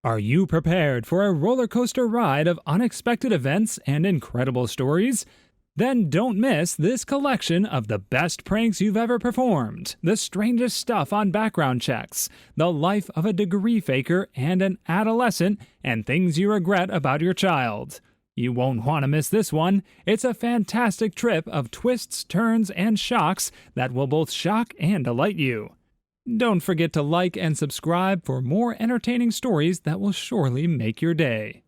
Are you prepared for a roller coaster ride of unexpected events and incredible stories? Then don't miss this collection of the best pranks you've ever performed, the strangest stuff on background checks, the life of a degree faker and an adolescent, and things you regret about your child. You won't want to miss this one. It's a fantastic trip of twists, turns, and shocks that will both shock and delight you. Don't forget to like and subscribe for more entertaining stories that will surely make your day.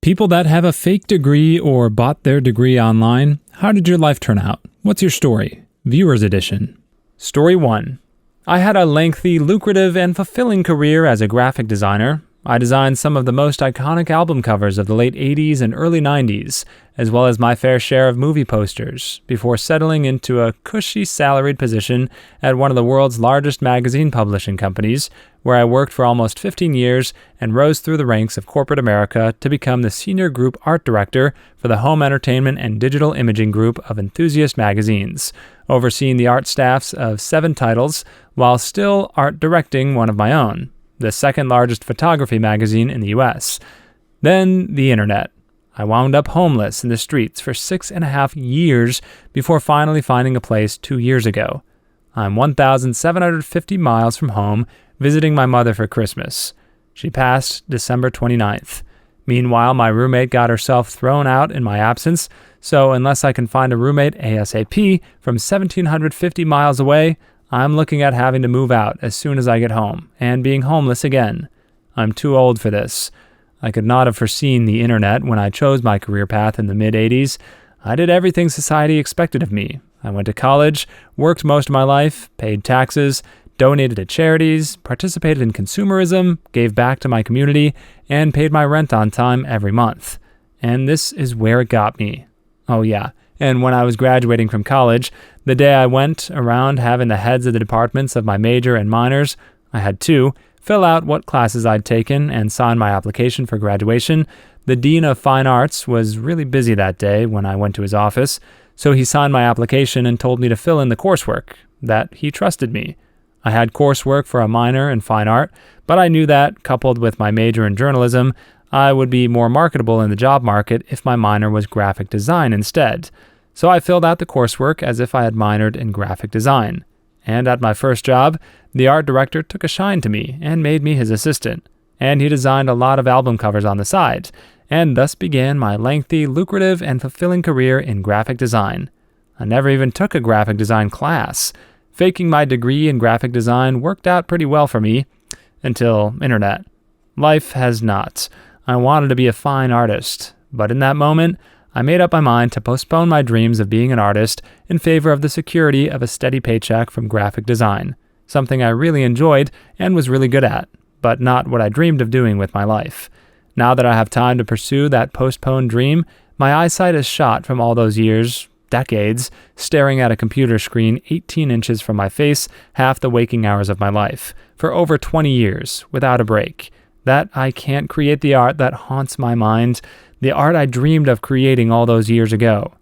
People that have a fake degree or bought their degree online, how did your life turn out? What's your story? Viewer's Edition. Story 1. I had a lengthy, lucrative, and fulfilling career as a graphic designer. I designed some of the most iconic album covers of the late 80s and early 90s, as well as my fair share of movie posters, before settling into a cushy salaried position at one of the world's largest magazine publishing companies, where I worked for almost 15 years and rose through the ranks of corporate America to become the senior group art director for the home entertainment and digital imaging group of Enthusiast magazines, overseeing the art staffs of 7 titles while still art directing one of my own, the second largest photography magazine in the US. Then the internet. I wound up homeless in the streets for 6.5 years before finally finding a place 2 years ago. I'm 1,750 miles from home, visiting my mother for Christmas. She passed December 29th. Meanwhile, my roommate got herself thrown out in my absence, so unless I can find a roommate ASAP from 1,750 miles away, I'm looking at having to move out as soon as I get home, and being homeless again. I'm too old for this. I could not have foreseen the internet when I chose my career path in the mid-'80s. I did everything society expected of me. I went to college, worked most of my life, paid taxes, donated to charities, participated in consumerism, gave back to my community, and paid my rent on time every month. And this is where it got me. Oh yeah. And when I was graduating from college, the day I went around having the heads of the departments of my major and minors, I had 2, fill out what classes I'd taken and sign my application for graduation, the Dean of Fine Arts was really busy that day when I went to his office, so he signed my application and told me to fill in the coursework, that he trusted me. I had coursework for a minor in fine art, but I knew that, coupled with my major in journalism, I would be more marketable in the job market if my minor was graphic design instead. So I filled out the coursework as if I had minored in graphic design. And at my first job, the art director took a shine to me and made me his assistant. And he designed a lot of album covers on the side, and thus began my lengthy, lucrative, and fulfilling career in graphic design. I never even took a graphic design class. Faking my degree in graphic design worked out pretty well for me, until internet. Life has not. I wanted to be a fine artist, but in that moment, I made up my mind to postpone my dreams of being an artist in favor of the security of a steady paycheck from graphic design, something I really enjoyed and was really good at, but not what I dreamed of doing with my life. Now that I have time to pursue that postponed dream, my eyesight is shot from all those years, decades, staring at a computer screen 18 inches from my face half the waking hours of my life, for over 20 years, without a break. That I can't create the art that haunts my mind, the art I dreamed of creating all those years ago.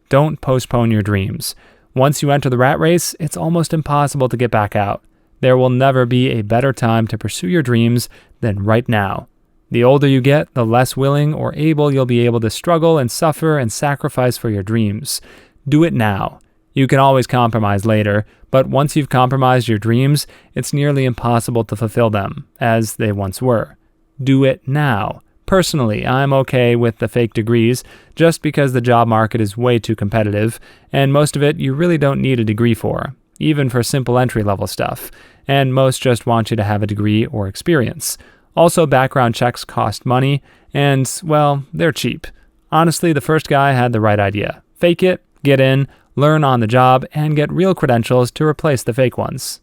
Don't postpone your dreams. Once you enter the rat race, it's almost impossible to get back out. There will never be a better time to pursue your dreams than right now. The older you get, the less willing or able you'll be able to struggle and suffer and sacrifice for your dreams. Do it now. You can always compromise later, but once you've compromised your dreams, it's nearly impossible to fulfill them, as they once were. Do it now. Personally, I'm okay with the fake degrees, just because the job market is way too competitive, and most of it you really don't need a degree for, even for simple entry-level stuff, and most just want you to have a degree or experience. Also, background checks cost money, and, well, they're cheap. Honestly, the first guy had the right idea. Fake it, get in, learn on the job, and get real credentials to replace the fake ones.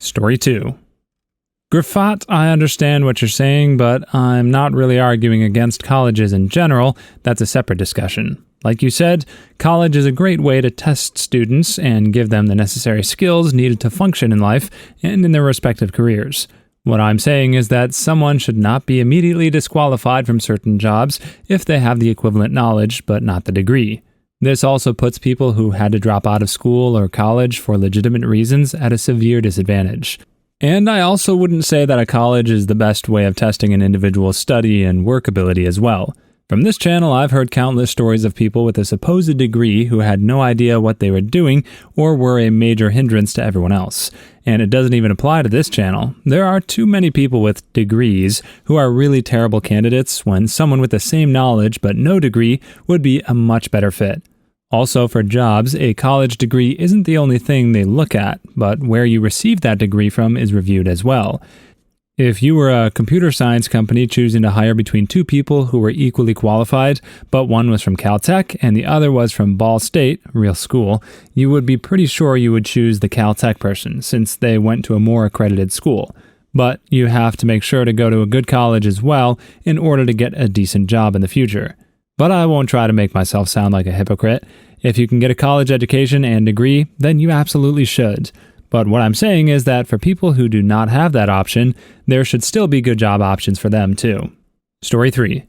Story 2. Grafat, I understand what you're saying, but I'm not really arguing against colleges in general. That's a separate discussion. Like you said, college is a great way to test students and give them the necessary skills needed to function in life and in their respective careers. What I'm saying is that someone should not be immediately disqualified from certain jobs if they have the equivalent knowledge but not the degree. This also puts people who had to drop out of school or college for legitimate reasons at a severe disadvantage. And I also wouldn't say that a college is the best way of testing an individual's study and work ability as well. From this channel, I've heard countless stories of people with a supposed degree who had no idea what they were doing or were a major hindrance to everyone else. And it doesn't even apply to this channel. There are too many people with degrees who are really terrible candidates when someone with the same knowledge but no degree would be a much better fit. Also, for jobs, a college degree isn't the only thing they look at, but where you receive that degree from is reviewed as well. If you were a computer science company choosing to hire between two people who were equally qualified, but one was from Caltech and the other was from Ball State, real school, you would be pretty sure you would choose the Caltech person since they went to a more accredited school. But you have to make sure to go to a good college as well in order to get a decent job in the future. But I won't try to make myself sound like a hypocrite. If you can get a college education and degree, then you absolutely should. But what I'm saying is that for people who do not have that option, there should still be good job options for them too. Story 3.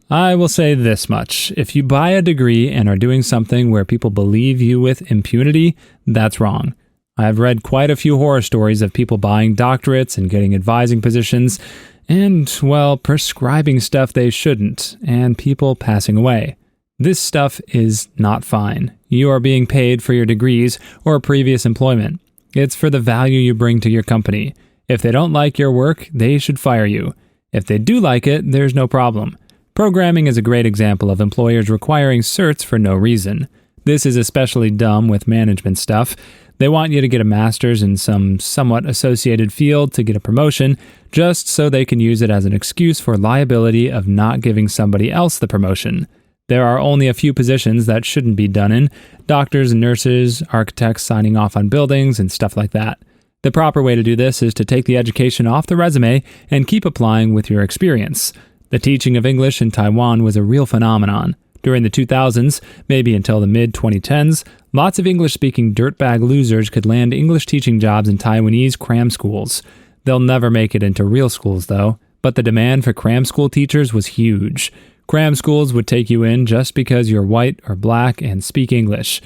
I will say this much. If you buy a degree and are doing something where people believe you with impunity, that's wrong. I've read quite a few horror stories of people buying doctorates and getting advising positions and, well, prescribing stuff they shouldn't, and people passing away. This stuff is not fine. You are being paid for your degrees or previous employment. It's for the value you bring to your company. If they don't like your work, they should fire you. If they do like it, there's no problem. Programming is a great example of employers requiring certs for no reason. This is especially dumb with management stuff. They want you to get a master's in some somewhat associated field to get a promotion, just so they can use it as an excuse for liability of not giving somebody else the promotion. There are only a few positions that shouldn't be done in: doctors and nurses, architects signing off on buildings, and stuff like that. The proper way to do this is to take the education off the resume and keep applying with your experience. The teaching of English in Taiwan was a real phenomenon. During the 2000s, maybe until the mid-2010s, lots of English-speaking dirtbag losers could land English teaching jobs in Taiwanese cram schools. They'll never make it into real schools, though, but the demand for cram school teachers was huge. Cram schools would take you in just because you're white or black and speak English.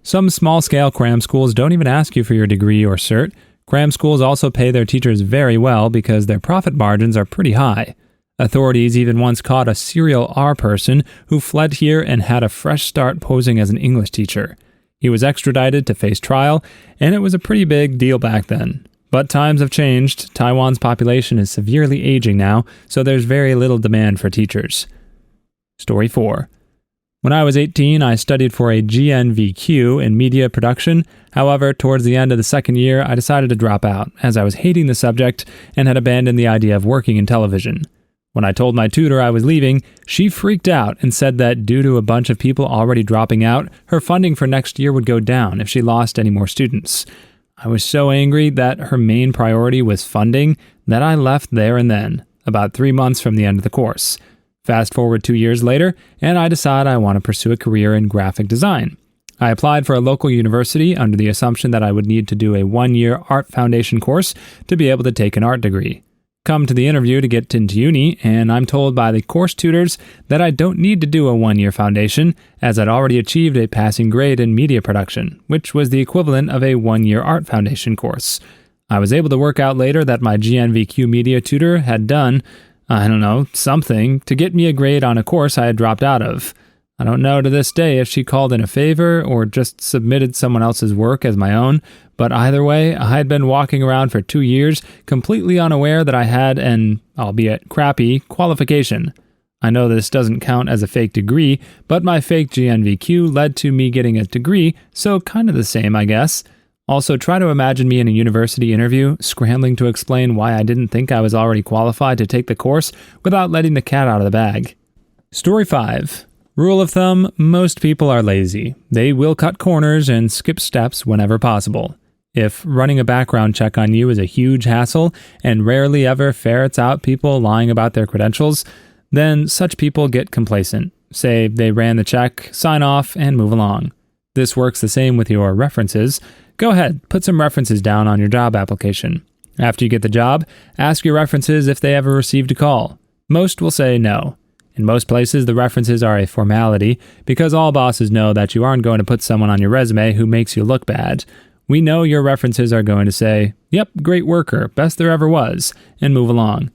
Some small-scale cram schools don't even ask you for your degree or cert. Cram schools also pay their teachers very well because their profit margins are pretty high. Authorities even once caught a serial R person who fled here and had a fresh start posing as an English teacher. He was extradited to face trial, and it was a pretty big deal back then. But times have changed. Taiwan's population is severely aging now, so there's very little demand for teachers. Story 4. When I was 18, I studied for a GNVQ in media production. However, towards the end of the second year, I decided to drop out, as I was hating the subject and had abandoned the idea of working in television. When I told my tutor I was leaving, she freaked out and said that due to a bunch of people already dropping out, her funding for next year would go down if she lost any more students. I was so angry that her main priority was funding that I left there and then, about 3 months from the end of the course. Fast forward 2 years later, and I decide I want to pursue a career in graphic design. I applied for a local university under the assumption that I would need to do a 1-year art foundation course to be able to take an art degree. Come to the interview to get into uni, and I'm told by the course tutors that I don't need to do a 1-year foundation, as I'd already achieved a passing grade in media production, which was the equivalent of a 1-year art foundation course. I was able to work out later that my GNVQ media tutor had done, something to get me a grade on a course I had dropped out of. I don't know to this day if she called in a favor or just submitted someone else's work as my own, but either way, I had been walking around for 2 years completely unaware that I had an, albeit crappy, qualification. I know this doesn't count as a fake degree, but my fake GNVQ led to me getting a degree, so kind of the same, I guess. Also, try to imagine me in a university interview, scrambling to explain why I didn't think I was already qualified to take the course without letting the cat out of the bag. Story 5. Rule of thumb, most people are lazy. They will cut corners and skip steps whenever possible. If running a background check on you is a huge hassle and rarely ever ferrets out people lying about their credentials, then such people get complacent. Say they ran the check, sign off, and move along. This works the same with your references. Go ahead, put some references down on your job application. After you get the job, ask your references if they ever received a call. Most will say no. In most places, the references are a formality because all bosses know that you aren't going to put someone on your resume who makes you look bad. We know your references are going to say, "Yep, great worker, best there ever was," and move along.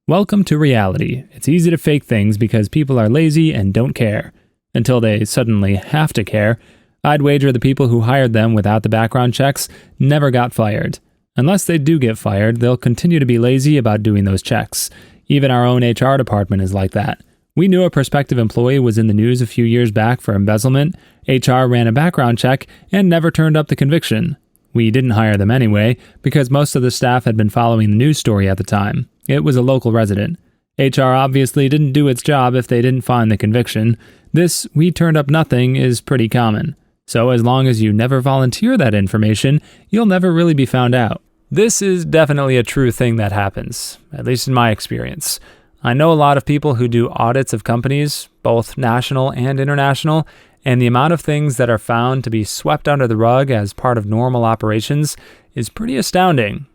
Welcome to reality. It's easy to fake things because people are lazy and don't care. Until they suddenly have to care. I'd wager the people who hired them without the background checks never got fired. Unless they do get fired, they'll continue to be lazy about doing those checks. Even our own HR department is like that. We knew a prospective employee was in the news a few years back for embezzlement. HR ran a background check and never turned up the conviction. We didn't hire them anyway, because most of the staff had been following the news story at the time. It was a local resident. HR obviously didn't do its job if they didn't find the conviction. This "we turned up nothing" is pretty common. So as long as you never volunteer that information, you'll never really be found out. This is definitely a true thing that happens, at least in my experience. I know a lot of people who do audits of companies, both national and international, and the amount of things that are found to be swept under the rug as part of normal operations is pretty astounding.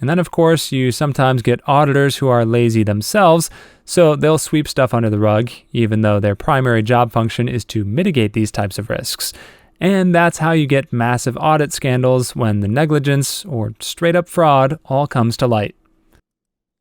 And then, of course, you sometimes get auditors who are lazy themselves, so they'll sweep stuff under the rug, even though their primary job function is to mitigate these types of risks. And that's how you get massive audit scandals when the negligence or straight-up fraud all comes to light.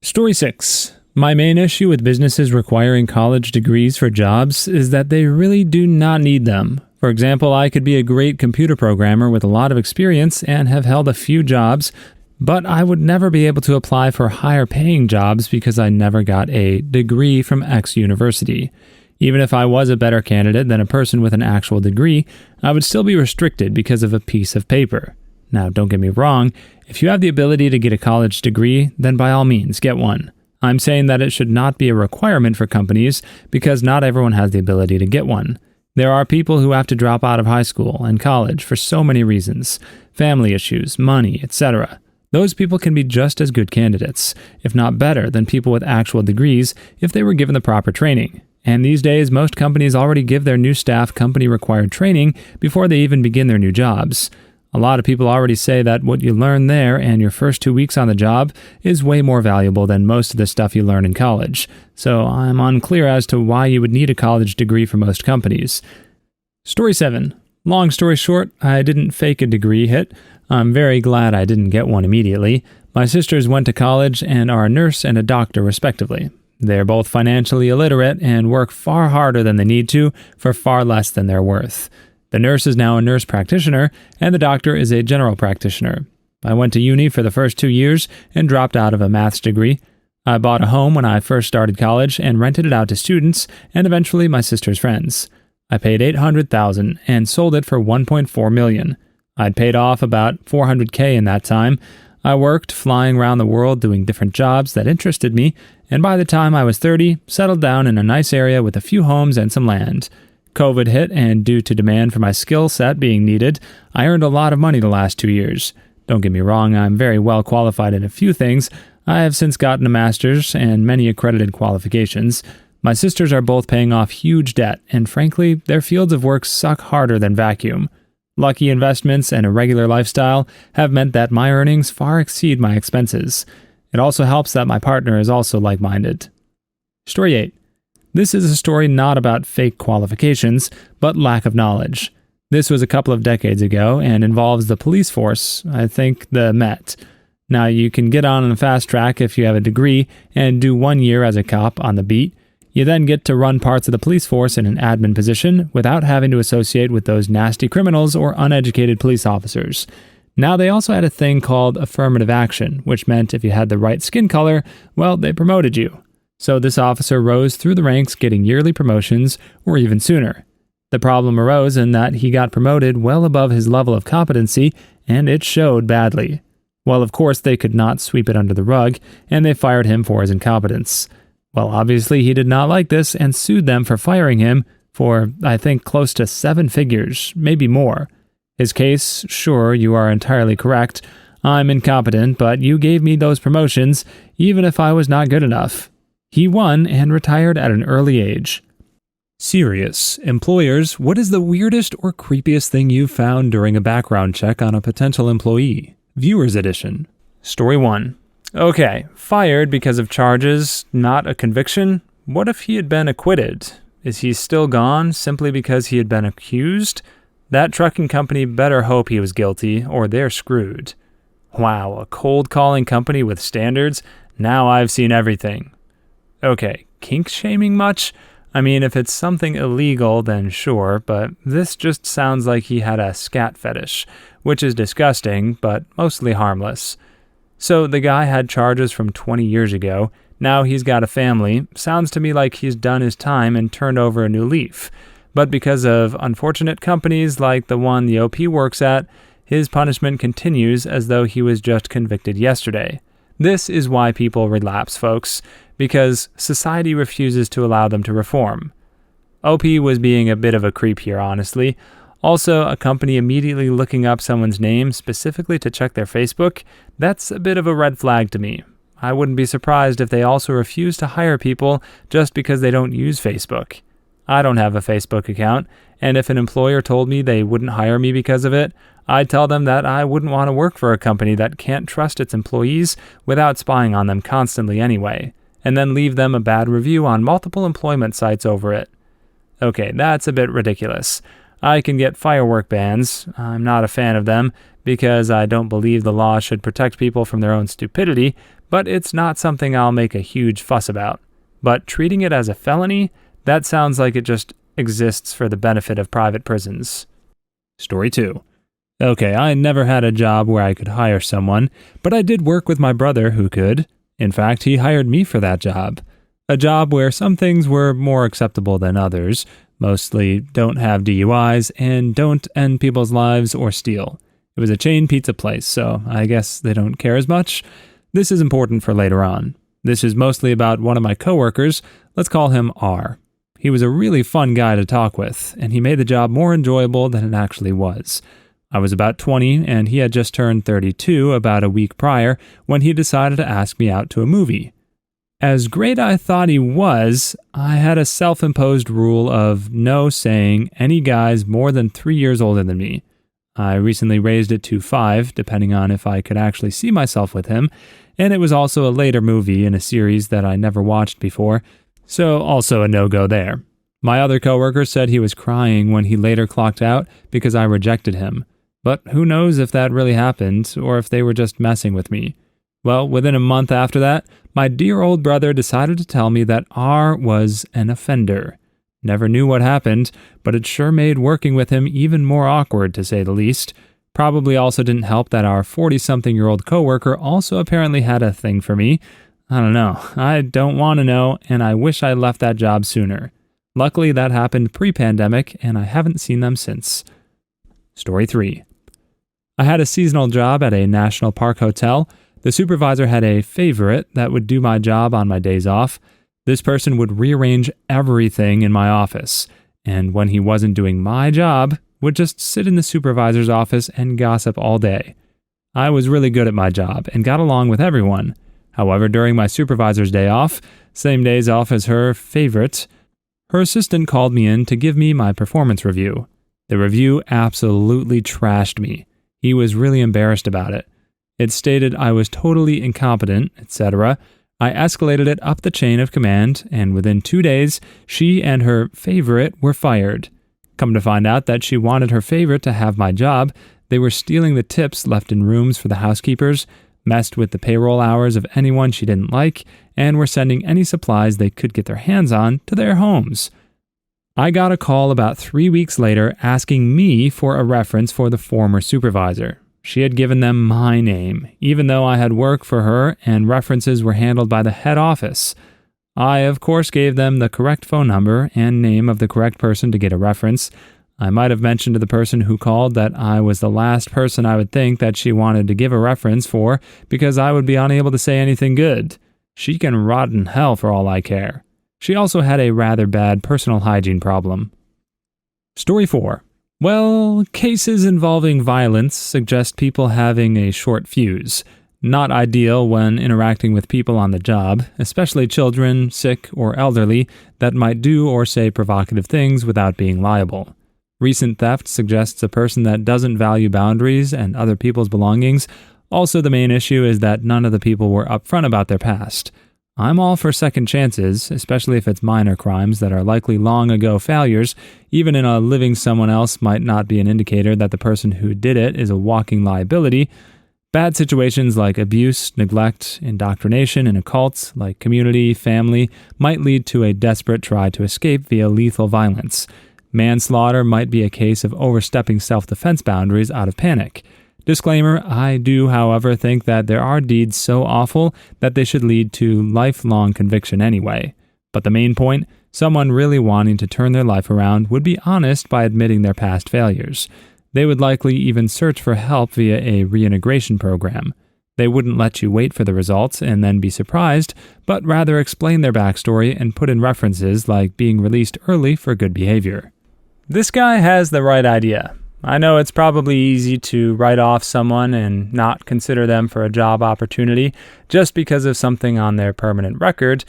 Story 6. My main issue with businesses requiring college degrees for jobs is that they really do not need them. For example, I could be a great computer programmer with a lot of experience and have held a few jobs, but I would never be able to apply for higher paying jobs because I never got a degree from X university. Even if I was a better candidate than a person with an actual degree, I would still be restricted because of a piece of paper. Now, don't get me wrong, if you have the ability to get a college degree, then by all means, get one. I'm saying that it should not be a requirement for companies because not everyone has the ability to get one. There are people who have to drop out of high school and college for so many reasons, family issues, money, etc. Those people can be just as good candidates, if not better, than people with actual degrees if they were given the proper training. And these days, most companies already give their new staff company-required training before they even begin their new jobs. A lot of people already say that what you learn there and your first 2 weeks on the job is way more valuable than most of the stuff you learn in college. So I'm unclear as to why you would need a college degree for most companies. Story 7. Long story short, I didn't fake a degree hit. I'm very glad I didn't get one immediately. My sisters went to college and are a nurse and a doctor, respectively. They're both financially illiterate and work far harder than they need to for far less than they're worth. The nurse is now a nurse practitioner, and the doctor is a general practitioner. I went to uni for the first 2 years and dropped out of a maths degree. I bought a home when I first started college and rented it out to students and eventually my sister's friends. I paid $800,000 and sold it for $1.4 million. I'd paid off about $400K in that time. I worked flying around the world doing different jobs that interested me, and by the time I was 30, settled down in a nice area with a few homes and some land. COVID hit, and due to demand for my skill set being needed, I earned a lot of money the last 2 years. Don't get me wrong, I'm very well qualified in a few things. I have since gotten a master's and many accredited qualifications. My sisters are both paying off huge debt, and frankly, their fields of work suck harder than vacuum. Lucky investments and a regular lifestyle have meant that my earnings far exceed my expenses. It also helps that my partner is also like-minded. Story 8. This is a story not about fake qualifications, but lack of knowledge. This was a couple of decades ago and involves the police force, I think the Met. Now, you can get on the fast track if you have a degree and do 1 year as a cop on the beat. You then get to run parts of the police force in an admin position without having to associate with those nasty criminals or uneducated police officers. Now, they also had a thing called affirmative action, which meant if you had the right skin color, well, they promoted you. So this officer rose through the ranks, getting yearly promotions or even sooner. The problem arose in that he got promoted well above his level of competency, and it showed badly. Well, of course, they could not sweep it under the rug, and they fired him for his incompetence. Well, obviously, he did not like this and sued them for firing him for, I think, close to 7 figures, maybe more. His case, sure, you are entirely correct. I'm incompetent, but you gave me those promotions, even if I was not good enough. He won and retired at an early age. Serious. Employers, what is the weirdest or creepiest thing you've found during a background check on a potential employee? Viewers Edition. Story 1. Okay, fired because of charges, not a conviction? What if he had been acquitted? Is he still gone simply because he had been accused? That trucking company better hope he was guilty, or they're screwed. Wow, a cold-calling company with standards? Now I've seen everything. Okay, kink shaming much? I mean, if it's something illegal, then sure, but this just sounds like he had a scat fetish, which is disgusting, but mostly harmless. So the guy had charges from 20 years ago. Now he's got a family. Sounds to me like he's done his time and turned over a new leaf. But because of unfortunate companies like the one the OP works at, his punishment continues as though he was just convicted yesterday. This is why people relapse, folks, because society refuses to allow them to reform. OP was being a bit of a creep here, honestly. Also, a company immediately looking up someone's name specifically to check their Facebook, that's a bit of a red flag to me. I wouldn't be surprised if they also refuse to hire people just because they don't use Facebook. I don't have a Facebook account, and if an employer told me they wouldn't hire me because of it, I'd tell them that I wouldn't want to work for a company that can't trust its employees without spying on them constantly anyway, and then leave them a bad review on multiple employment sites over it. Okay, that's a bit ridiculous. I can get firework bans. I'm not a fan of them because I don't believe the law should protect people from their own stupidity, but it's not something I'll make a huge fuss about. But treating it as a felony, that sounds like it just exists for the benefit of private prisons. Story 2. Okay, I never had a job where I could hire someone, but I did work with my brother who could. In fact, he hired me for that job. A job where some things were more acceptable than others, mostly don't have DUIs and don't end people's lives or steal. It was a chain pizza place, so I guess they don't care as much. This is important for later on. This is mostly about one of my coworkers. Let's call him R. He was a really fun guy to talk with, and he made the job more enjoyable than it actually was. I was about 20, and he had just turned 32 about a week prior when he decided to ask me out to a movie. As great I thought he was, I had a self-imposed rule of no saying any guys more than 3 years older than me. I recently raised it to 5, depending on if I could actually see myself with him, and it was also a later movie in a series that I never watched before, so also a no-go there. My other coworker said he was crying when he later clocked out because I rejected him. But who knows if that really happened, or if they were just messing with me. Well, within a month after that, my dear old brother decided to tell me that R was an offender. Never knew what happened, but it sure made working with him even more awkward, to say the least. Probably also didn't help that our 40-something-year-old coworker also apparently had a thing for me. I don't know. I don't want to know, and I wish I left that job sooner. Luckily, that happened pre-pandemic, and I haven't seen them since. Story 3. I had a seasonal job at a national park hotel. The supervisor had a favorite that would do my job on my days off. This person would rearrange everything in my office, and when he wasn't doing my job, would just sit in the supervisor's office and gossip all day. I was really good at my job and got along with everyone. However, during my supervisor's day off, same days off as her favorite, her assistant called me in to give me my performance review. The review absolutely trashed me. He was really embarrassed about it. It stated I was totally incompetent, etc. I escalated it up the chain of command, and within 2 days, she and her favorite were fired. Come to find out that she wanted her favorite to have my job, they were stealing the tips left in rooms for the housekeepers, messed with the payroll hours of anyone she didn't like, and were sending any supplies they could get their hands on to their homes. I got a call about 3 weeks later asking me for a reference for the former supervisor. She had given them my name, even though I had worked for her and references were handled by the head office. I, of course, gave them the correct phone number and name of the correct person to get a reference. I might have mentioned to the person who called that I was the last person I would think that she wanted to give a reference for because I would be unable to say anything good. She can rot in hell for all I care. She also had a rather bad personal hygiene problem. Story 4. Well, cases involving violence suggest people having a short fuse. Not ideal when interacting with people on the job, especially children, sick, or elderly that might do or say provocative things without being liable. Recent theft suggests a person that doesn't value boundaries and other people's belongings. Also, the main issue is that none of the people were upfront about their past. I'm all for second chances, especially if it's minor crimes that are likely long ago failures. Even in a living someone else might not be an indicator that the person who did it is a walking liability. Bad situations like abuse, neglect, indoctrination in occults like community, family, might lead to a desperate try to escape via lethal violence. Manslaughter might be a case of overstepping self-defense boundaries out of panic. Disclaimer, I do, however, think that there are deeds so awful that they should lead to lifelong conviction anyway. But the main point, someone really wanting to turn their life around would be honest by admitting their past failures. They would likely even search for help via a reintegration program. They wouldn't let you wait for the results and then be surprised, but rather explain their backstory and put in references like being released early for good behavior. This guy has the right idea. I know it's probably easy to write off someone and not consider them for a job opportunity just because of something on their permanent record,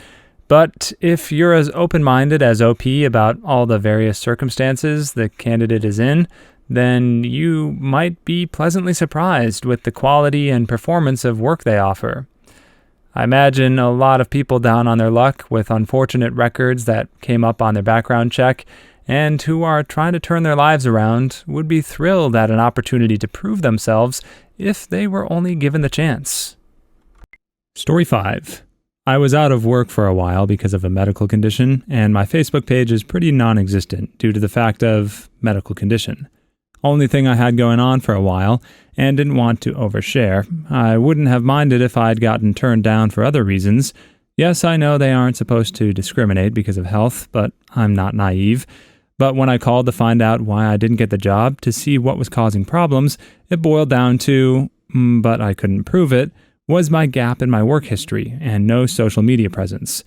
but if you're as open-minded as OP about all the various circumstances the candidate is in, then you might be pleasantly surprised with the quality and performance of work they offer. I imagine a lot of people down on their luck with unfortunate records that came up on their background check and who are trying to turn their lives around would be thrilled at an opportunity to prove themselves if they were only given the chance. Story 5. I was out of work for a while because of a medical condition, and my Facebook page is pretty non-existent due to the fact of medical condition. Only thing I had going on for a while, and didn't want to overshare. I wouldn't have minded if I'd gotten turned down for other reasons. Yes, I know they aren't supposed to discriminate because of health, but I'm not naive. But when I called to find out why I didn't get the job, to see what was causing problems, it boiled down to, but I couldn't prove it, was my gap in my work history and no social media presence.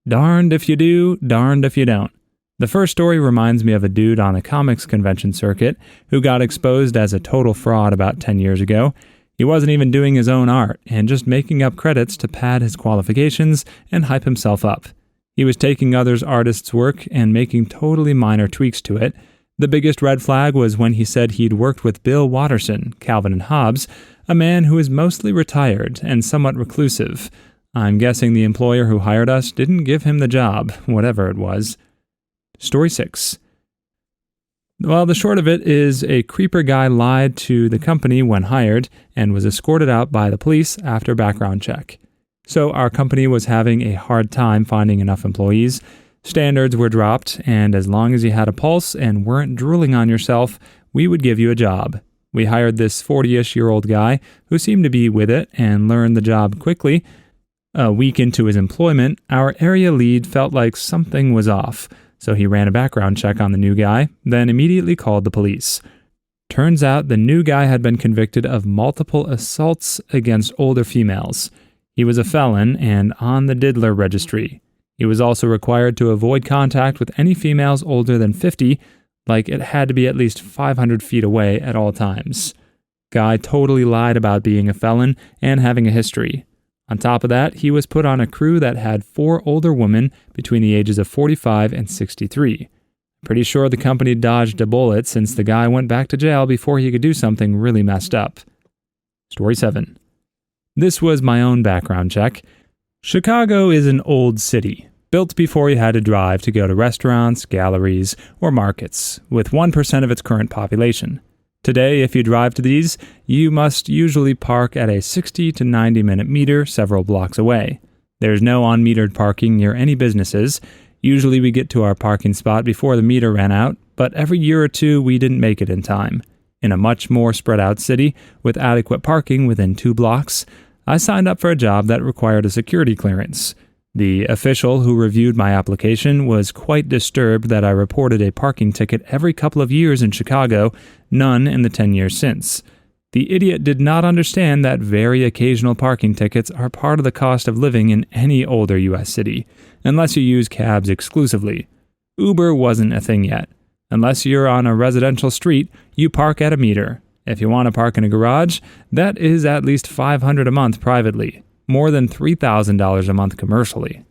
Darned if you do, darned if you don't. The first story reminds me of a dude on the comics convention circuit who got exposed as a total fraud about 10 years ago. He wasn't even doing his own art and just making up credits to pad his qualifications and hype himself up. He was taking others' artists' work and making totally minor tweaks to it. The biggest red flag was when he said he'd worked with Bill Watterson, Calvin and Hobbes, a man who is mostly retired and somewhat reclusive. I'm guessing the employer who hired us didn't give him the job, whatever it was. Story 6. Well, the short of it is a creeper guy lied to the company when hired and was escorted out by the police after background check. So our company was having a hard time finding enough employees. Standards were dropped, and as long as you had a pulse and weren't drooling on yourself, we would give you a job. We hired this 40-ish-year-old guy who seemed to be with it and learned the job quickly. A week into his employment, our area lead felt like something was off, so he ran a background check on the new guy, then immediately called the police. Turns out the new guy had been convicted of multiple assaults against older females. He was a felon and on the diddler registry. He was also required to avoid contact with any females older than 50, like it had to be at least 500 feet away at all times. Guy totally lied about being a felon and having a history. On top of that, he was put on a crew that had 4 older women between the ages of 45 and 63. Pretty sure the company dodged a bullet since the guy went back to jail before he could do something really messed up. Story 7. This was my own background check. Chicago is an old city, built before you had to drive to go to restaurants, galleries, or markets, with 1% of its current population. Today, if you drive to these, you must usually park at a 60 to 90 minute meter several blocks away. There's no unmetered parking near any businesses. Usually we get to our parking spot before the meter ran out, but every year or two we didn't make it in time. In a much more spread out city, with adequate parking within 2 blocks, I signed up for a job that required a security clearance. The official who reviewed my application was quite disturbed that I reported a parking ticket every couple of years in Chicago, none in the 10 years since. The idiot did not understand that very occasional parking tickets are part of the cost of living in any older U.S. city, unless you use cabs exclusively. Uber wasn't a thing yet. Unless you're on a residential street, you park at a meter. If you want to park in a garage, that is at least $500 a month privately, more than $3,000 a month commercially.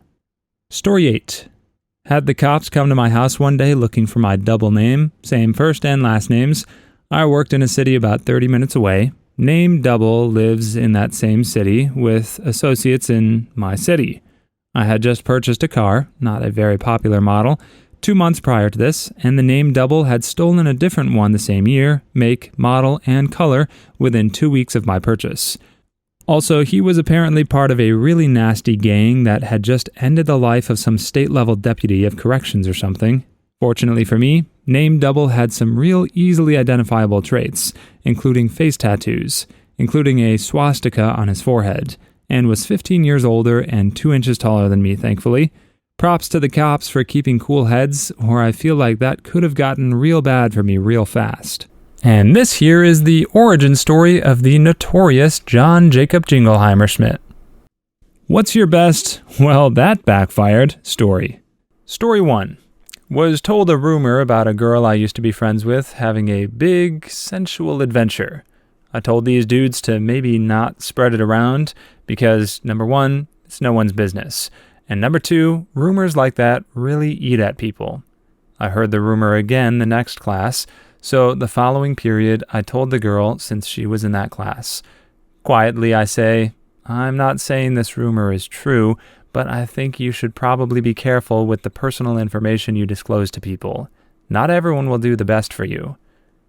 Story 8. Had the cops come to my house one day looking for my double name, same first and last names. I worked in a city about 30 minutes away. Name double lives in that same city with associates in my city. I had just purchased a car, not a very popular model, 2 months prior to this, and the named double had stolen a different one the same year, make, model, and color within 2 weeks of my purchase. Also, he was apparently part of a really nasty gang that had just ended the life of some state-level deputy of corrections or something. Fortunately for me, named double had some real easily identifiable traits, including face tattoos, including a swastika on his forehead, and was 15 years older and 2 inches taller than me, thankfully. Props to the cops for keeping cool heads, or I feel like that could have gotten real bad for me real fast. And this here is the origin story of the notorious John Jacob Jingleheimer Schmidt. What's your best, well, that backfired, story? Story 1. Was told a rumor about a girl I used to be friends with having a big, sensual adventure. I told these dudes to maybe not spread it around because, number 1, it's no one's business. And number 2, rumors like that really eat at people. I heard the rumor again the next class, so the following period I told the girl since she was in that class. Quietly I say, I'm not saying this rumor is true, but I think you should probably be careful with the personal information you disclose to people. Not everyone will do the best for you.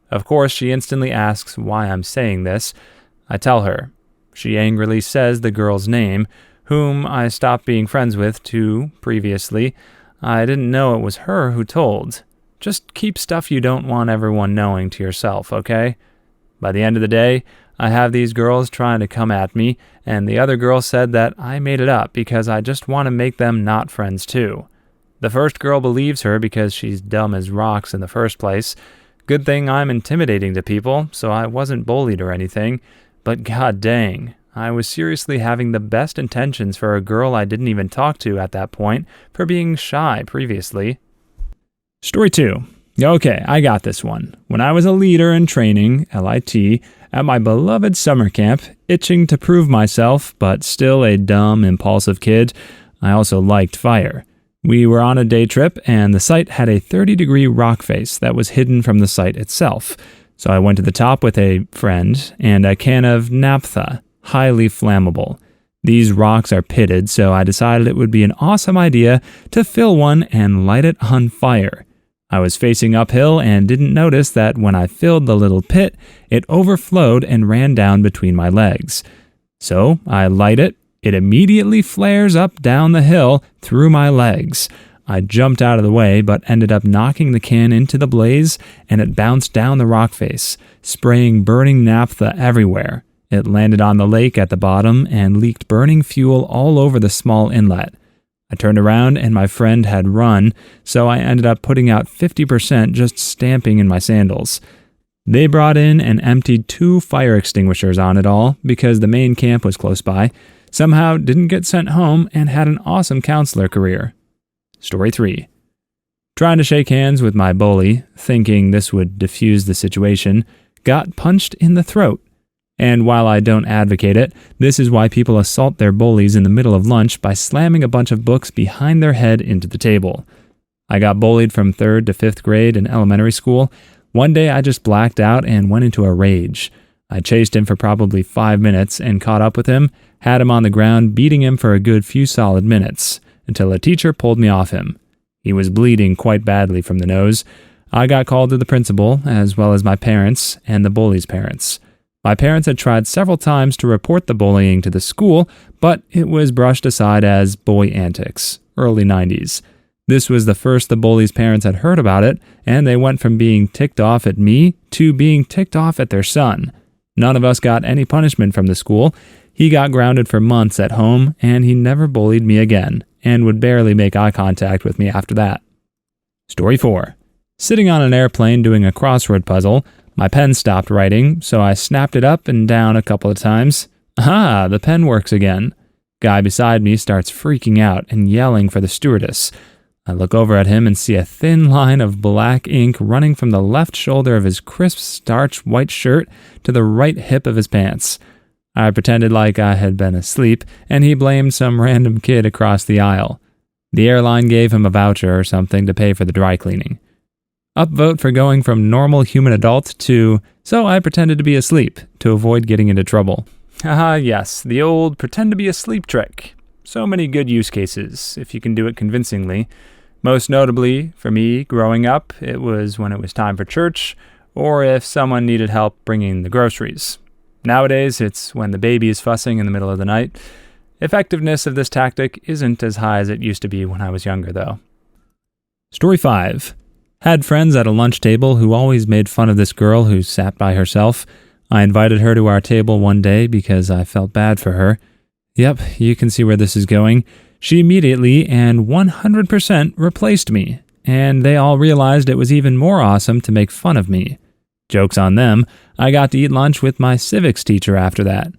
Of course, she instantly asks why I'm saying this. I tell her. She angrily says the girl's name, whom I stopped being friends with previously. I didn't know it was her who told. Just keep stuff you don't want everyone knowing to yourself, okay? By the end of the day, I have these girls trying to come at me, and the other girl said that I made it up because I just want to make them not friends too. The first girl believes her because she's dumb as rocks in the first place. Good thing I'm intimidating to people, so I wasn't bullied or anything, but god dang, I was seriously having the best intentions for a girl I didn't even talk to at that point for being shy previously. Story 2. Okay, I got this one. When I was a leader in training, LIT, at my beloved summer camp, itching to prove myself, but still a dumb, impulsive kid, I also liked fire. We were on a day trip, and the site had a 30-degree rock face that was hidden from the site itself. So I went to the top with a friend and a can of naphtha, highly flammable. These rocks are pitted, so I decided it would be an awesome idea to fill one and light it on fire. I was facing uphill and didn't notice that when I filled the little pit, it overflowed and ran down between my legs. So I light it. It immediately flares up down the hill through my legs. I jumped out of the way, but ended up knocking the can into the blaze, and it bounced down the rock face, spraying burning naphtha everywhere. It landed on the lake at the bottom and leaked burning fuel all over the small inlet. I turned around and my friend had run, so I ended up putting out 50% just stamping in my sandals. They brought in and emptied 2 fire extinguishers on it all because the main camp was close by, somehow didn't get sent home, and had an awesome counselor career. Story 3. Trying to shake hands with my bully, thinking this would diffuse the situation, got punched in the throat. And while I don't advocate it, this is why people assault their bullies in the middle of lunch by slamming a bunch of books behind their head into the table. I got bullied from 3rd to 5th grade in elementary school. One day I just blacked out and went into a rage. I chased him for probably 5 minutes and caught up with him, had him on the ground, beating him for a good few solid minutes, until a teacher pulled me off him. He was bleeding quite badly from the nose. I got called to the principal, as well as my parents and the bully's parents. My parents had tried several times to report the bullying to the school, but it was brushed aside as boy antics, early 90s. This was the first the bully's parents had heard about it, and they went from being ticked off at me to being ticked off at their son. None of us got any punishment from the school. He got grounded for months at home, and he never bullied me again, and would barely make eye contact with me after that. Story 4. Sitting on an airplane doing a crossword puzzle, my pen stopped writing, so I snapped it up and down a couple of times. Aha, the pen works again. Guy beside me starts freaking out and yelling for the stewardess. I look over at him and see a thin line of black ink running from the left shoulder of his crisp starch white shirt to the right hip of his pants. I pretended like I had been asleep, and he blamed some random kid across the aisle. The airline gave him a voucher or something to pay for the dry cleaning. Upvote for going from normal human adult to, so I pretended to be asleep to avoid getting into trouble. Haha, yes, the old pretend to be asleep trick. So many good use cases, if you can do it convincingly. Most notably, for me, growing up, it was when it was time for church, or if someone needed help bringing the groceries. Nowadays, it's when the baby is fussing in the middle of the night. Effectiveness of this tactic isn't as high as it used to be when I was younger, though. Story 5. Had friends at a lunch table who always made fun of this girl who sat by herself. I invited her to our table one day because I felt bad for her. Yep, you can see where this is going. She immediately and 100% replaced me, and they all realized it was even more awesome to make fun of me. Joke's on them, I got to eat lunch with my civics teacher after that.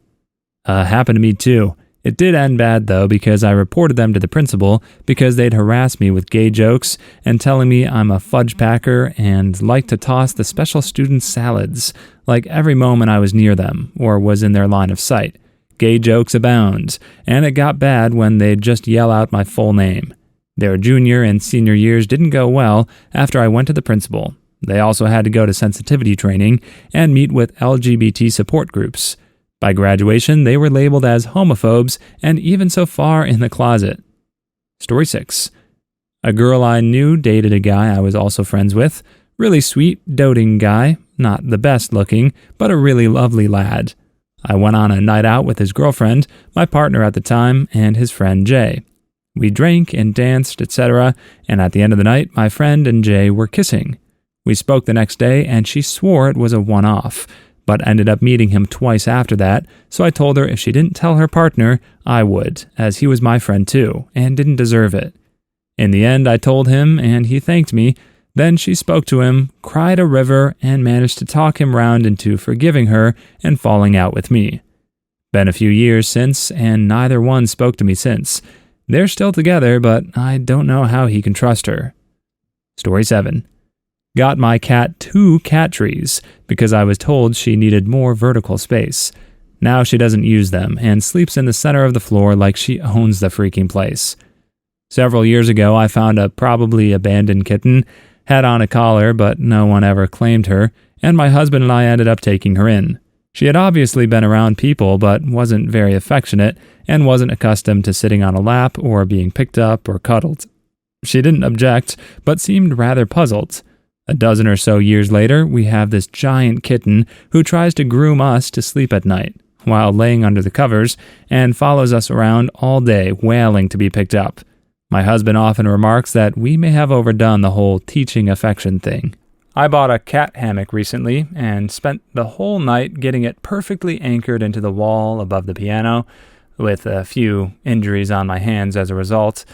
Happened to me too. It did end bad though because I reported them to the principal because they'd harassed me with gay jokes and telling me I'm a fudge packer and like to toss the special student salads, like every moment I was near them or was in their line of sight. Gay jokes abound, and it got bad when they'd just yell out my full name. Their junior and senior years didn't go well after I went to the principal. They also had to go to sensitivity training and meet with LGBT support groups. By graduation, they were labeled as homophobes and even so far in the closet. Story 6. A girl I knew dated a guy I was also friends with. Really sweet, doting guy. Not the best looking, but a really lovely lad. I went on a night out with his girlfriend, my partner at the time, and his friend Jay. We drank and danced, etc., and at the end of the night, my friend and Jay were kissing. We spoke the next day, and she swore it was a one-off, but ended up meeting him twice after that, so I told her if she didn't tell her partner, I would, as he was my friend too, and didn't deserve it. In the end, I told him, and he thanked me. Then she spoke to him, cried a river, and managed to talk him round into forgiving her and falling out with me. Been a few years since, and neither one spoke to me since. They're still together, but I don't know how he can trust her. Story 7. Got my cat 2 cat trees because I was told she needed more vertical space. Now she doesn't use them and sleeps in the center of the floor like she owns the freaking place. Several years ago, I found a probably abandoned kitten, had on a collar, but no one ever claimed her, and my husband and I ended up taking her in. She had obviously been around people, but wasn't very affectionate and wasn't accustomed to sitting on a lap or being picked up or cuddled. She didn't object, but seemed rather puzzled. A dozen or so years later, we have this giant kitten who tries to groom us to sleep at night, while laying under the covers, and follows us around all day, wailing to be picked up. My husband often remarks that we may have overdone the whole teaching affection thing. I bought a cat hammock recently and spent the whole night getting it perfectly anchored into the wall above the piano, with a few injuries on my hands as a result,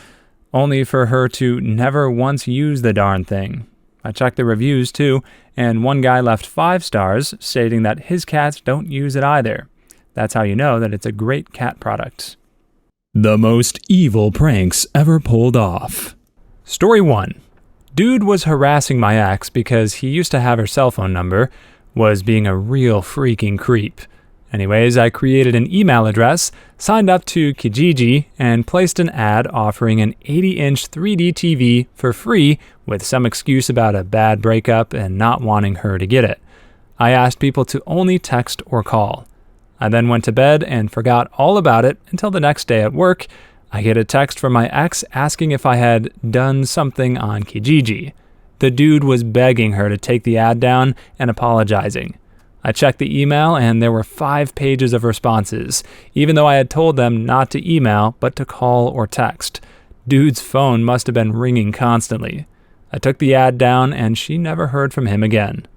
only for her to never once use the darn thing. I checked the reviews too, and one guy left 5 stars, stating that his cats don't use it either. That's how you know that it's a great cat product. The most evil pranks ever pulled off. Story 1. Dude was harassing my ex because he used to have her cell phone number, was being a real freaking creep. Anyways, I created an email address, signed up to Kijiji, and placed an ad offering an 80-inch 3D TV for free with some excuse about a bad breakup and not wanting her to get it. I asked people to only text or call. I then went to bed and forgot all about it until the next day at work. I get a text from my ex asking if I had done something on Kijiji. The dude was begging her to take the ad down and apologizing. I checked the email and there were 5 pages of responses, even though I had told them not to email but to call or text. Dude's phone must have been ringing constantly. I took the ad down and she never heard from him again.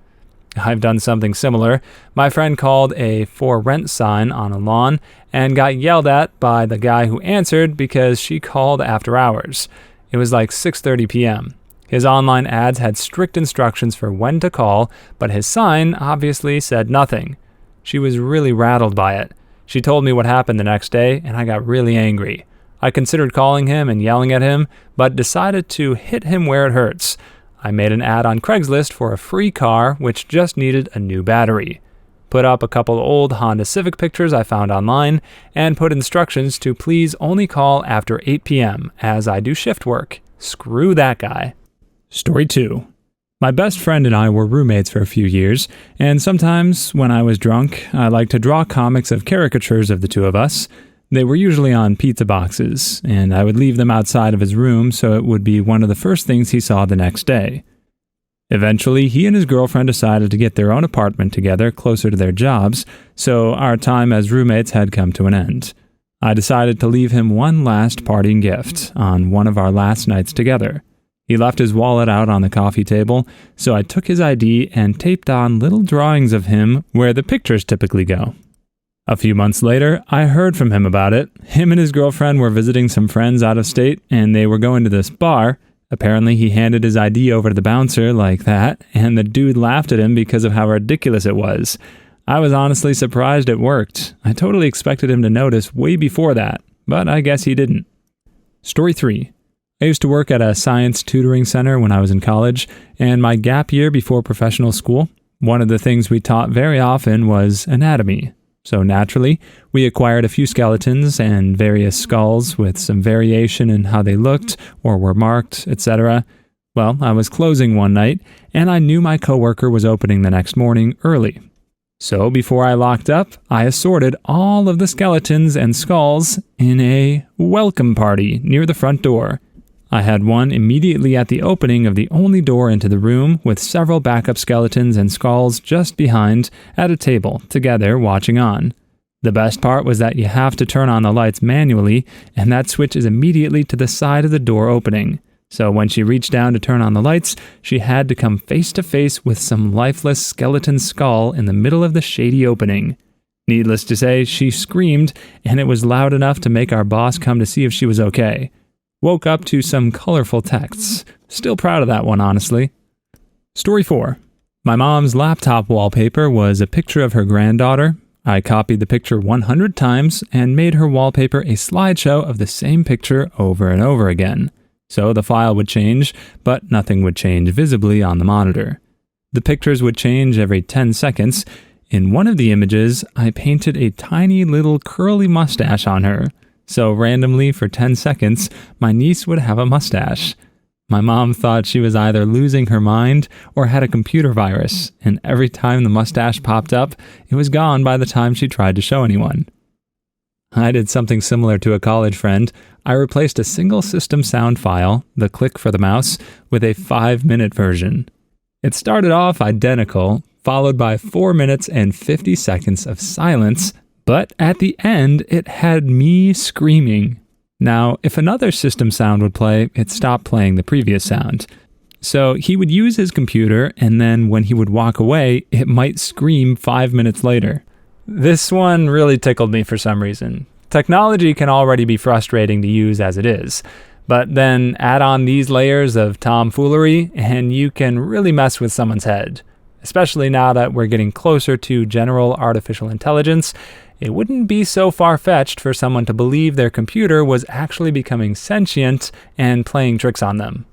I've done something similar. My friend called a for rent sign on a lawn and got yelled at by the guy who answered because she called after hours. It was like 6:30 p.m. His online ads had strict instructions for when to call, but his sign obviously said nothing. She was really rattled by it. She told me what happened the next day, and I got really angry. I considered calling him and yelling at him, but decided to hit him where it hurts. I made an ad on Craigslist for a free car which just needed a new battery. Put up a couple old Honda Civic pictures I found online, and put instructions to please only call after 8 p.m. as I do shift work. Screw that guy. Story 2. My best friend and I were roommates for a few years, and sometimes when I was drunk, I liked to draw comics of caricatures of the two of us. They were usually on pizza boxes, and I would leave them outside of his room so it would be one of the first things he saw the next day. Eventually, he and his girlfriend decided to get their own apartment together closer to their jobs, so our time as roommates had come to an end. I decided to leave him one last parting gift on one of our last nights together. He left his wallet out on the coffee table, so I took his ID and taped on little drawings of him where the pictures typically go. A few months later, I heard from him about it. Him and his girlfriend were visiting some friends out of state, and they were going to this bar. Apparently, he handed his ID over to the bouncer like that, and the dude laughed at him because of how ridiculous it was. I was honestly surprised it worked. I totally expected him to notice way before that, but I guess he didn't. Story 3. I used to work at a science tutoring center when I was in college, and my gap year before professional school, one of the things we taught very often was anatomy. So naturally, we acquired a few skeletons and various skulls with some variation in how they looked or were marked, etc. Well, I was closing one night, and I knew my coworker was opening the next morning early. So before I locked up, I assorted all of the skeletons and skulls in a welcome party near the front door. I had one immediately at the opening of the only door into the room, with several backup skeletons and skulls just behind at a table, together watching on. The best part was that you have to turn on the lights manually, and that switch is immediately to the side of the door opening. So when she reached down to turn on the lights, she had to come face to face with some lifeless skeleton skull in the middle of the shady opening. Needless to say, she screamed, and it was loud enough to make our boss come to see if she was okay. Woke up to some colorful texts. Still proud of that one, honestly. Story 4. My mom's laptop wallpaper was a picture of her granddaughter. I copied the picture 100 times and made her wallpaper a slideshow of the same picture over and over again. So the file would change, but nothing would change visibly on the monitor. The pictures would change every 10 seconds. In one of the images, I painted a tiny little curly mustache on her. So randomly, for 10 seconds, my niece would have a mustache. My mom thought she was either losing her mind or had a computer virus, and every time the mustache popped up, it was gone by the time she tried to show anyone. I did something similar to a college friend. I replaced a single system sound file, the click for the mouse, with a 5-minute version. It started off identical, followed by 4 minutes and 50 seconds of silence, but at the end, it had me screaming. Now, if another system sound would play, it stopped playing the previous sound. So he would use his computer, and then when he would walk away, it might scream 5 minutes later. This one really tickled me for some reason. Technology can already be frustrating to use as it is, but then add on these layers of tomfoolery, and you can really mess with someone's head. Especially now that we're getting closer to general artificial intelligence, it wouldn't be so far-fetched for someone to believe their computer was actually becoming sentient and playing tricks on them.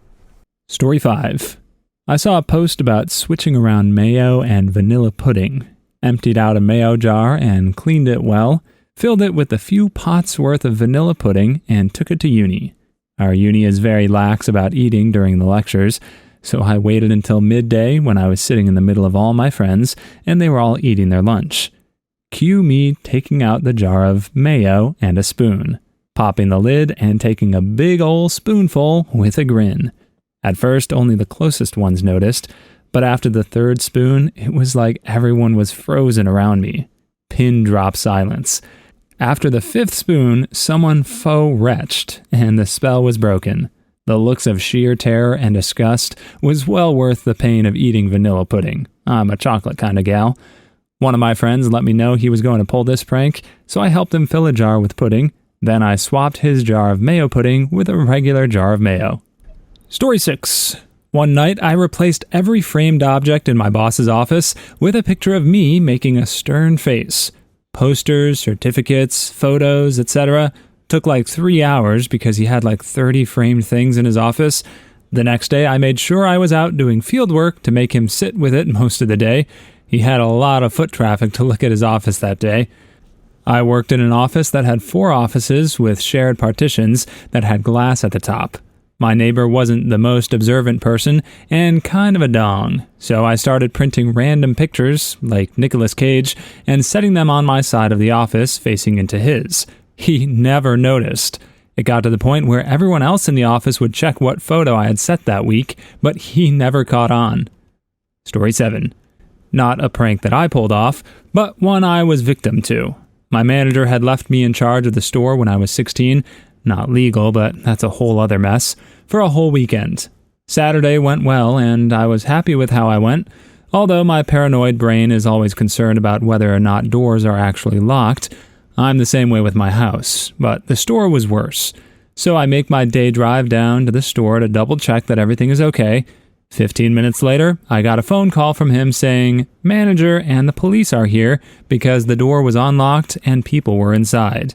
Story 5. I saw a post about switching around mayo and vanilla pudding. Emptied out a mayo jar and cleaned it well, filled it with a few pots worth of vanilla pudding, and took it to uni. Our uni is very lax about eating during the lectures, so I waited until midday when I was sitting in the middle of all my friends and they were all eating their lunch. Cue me taking out the jar of mayo and a spoon, popping the lid and taking a big ol' spoonful with a grin. At first, only the closest ones noticed, but after the third spoon, it was like everyone was frozen around me. Pin drop silence. After the fifth spoon, someone faux retched, and the spell was broken. The looks of sheer terror and disgust was well worth the pain of eating vanilla pudding. I'm a chocolate kind of gal. One of my friends let me know he was going to pull this prank, so I helped him fill a jar with pudding. Then I swapped his jar of mayo pudding with a regular jar of mayo. Story 6. One night, I replaced every framed object in my boss's office with a picture of me making a stern face. Posters, certificates, photos, etc. Took like 3 hours because he had like 30 framed things in his office. The next day, I made sure I was out doing field work to make him sit with it most of the day. He had a lot of foot traffic to look at his office that day. I worked in an office that had 4 offices with shared partitions that had glass at the top. My neighbor wasn't the most observant person and kind of a dong, so I started printing random pictures, like Nicolas Cage, and setting them on my side of the office facing into his. He never noticed. It got to the point where everyone else in the office would check what photo I had set that week, but he never caught on. Story 7. Not a prank that I pulled off, but one I was victim to. My manager had left me in charge of the store when I was 16, not legal, but that's a whole other mess, for a whole weekend. Saturday went well, and I was happy with how I went, although my paranoid brain is always concerned about whether or not doors are actually locked. I'm the same way with my house, but the store was worse. So I make my day drive down to the store to double check that everything is okay. 15 minutes later, I got a phone call from him saying, "Manager and the police are here because the door was unlocked and people were inside."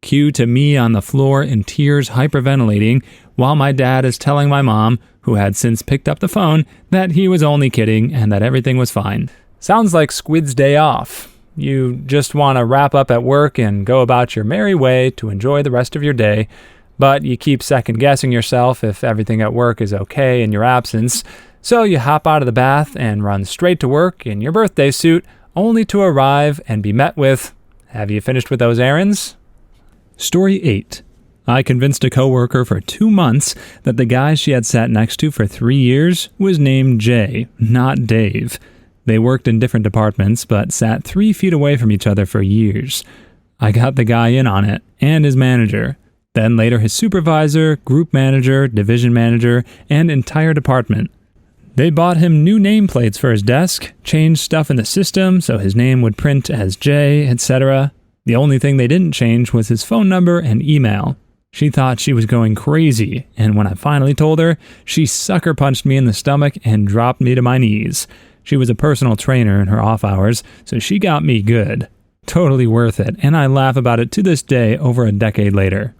Cue to me on the floor in tears hyperventilating while my dad is telling my mom, who had since picked up the phone, that he was only kidding and that everything was fine. Sounds like Squid's day off. You just want to wrap up at work and go about your merry way to enjoy the rest of your day, but you keep second-guessing yourself if everything at work is okay in your absence, so you hop out of the bath and run straight to work in your birthday suit, only to arrive and be met with, "Have you finished with those errands?" Story 8. I convinced a coworker for 2 months that the guy she had sat next to for 3 years was named Jay, not Dave. They worked in different departments, but sat 3 feet away from each other for years. I got the guy in on it, and his manager. Then later his supervisor, group manager, division manager, and entire department. They bought him new nameplates for his desk, changed stuff in the system so his name would print as Jay, etc. The only thing they didn't change was his phone number and email. She thought she was going crazy, and when I finally told her, she sucker punched me in the stomach and dropped me to my knees. She was a personal trainer in her off hours, so she got me good. Totally worth it, and I laugh about it to this day over a decade later.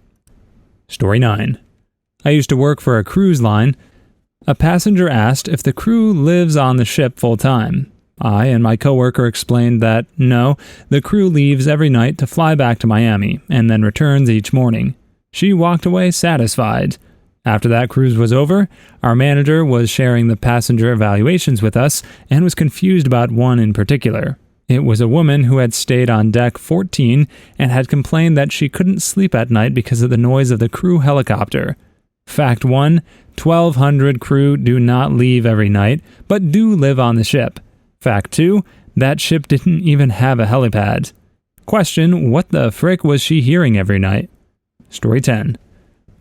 Story 9. I used to work for a cruise line. A passenger asked if the crew lives on the ship full time. I and my coworker explained that no, the crew leaves every night to fly back to Miami and then returns each morning. She walked away satisfied. After that cruise was over, our manager was sharing the passenger evaluations with us and was confused about one in particular. It was a woman who had stayed on deck 14 and had complained that she couldn't sleep at night because of the noise of the crew helicopter. Fact 1, 1,200 crew do not leave every night, but do live on the ship. Fact 2, that ship didn't even have a helipad. Question, what the frick was she hearing every night? Story 10.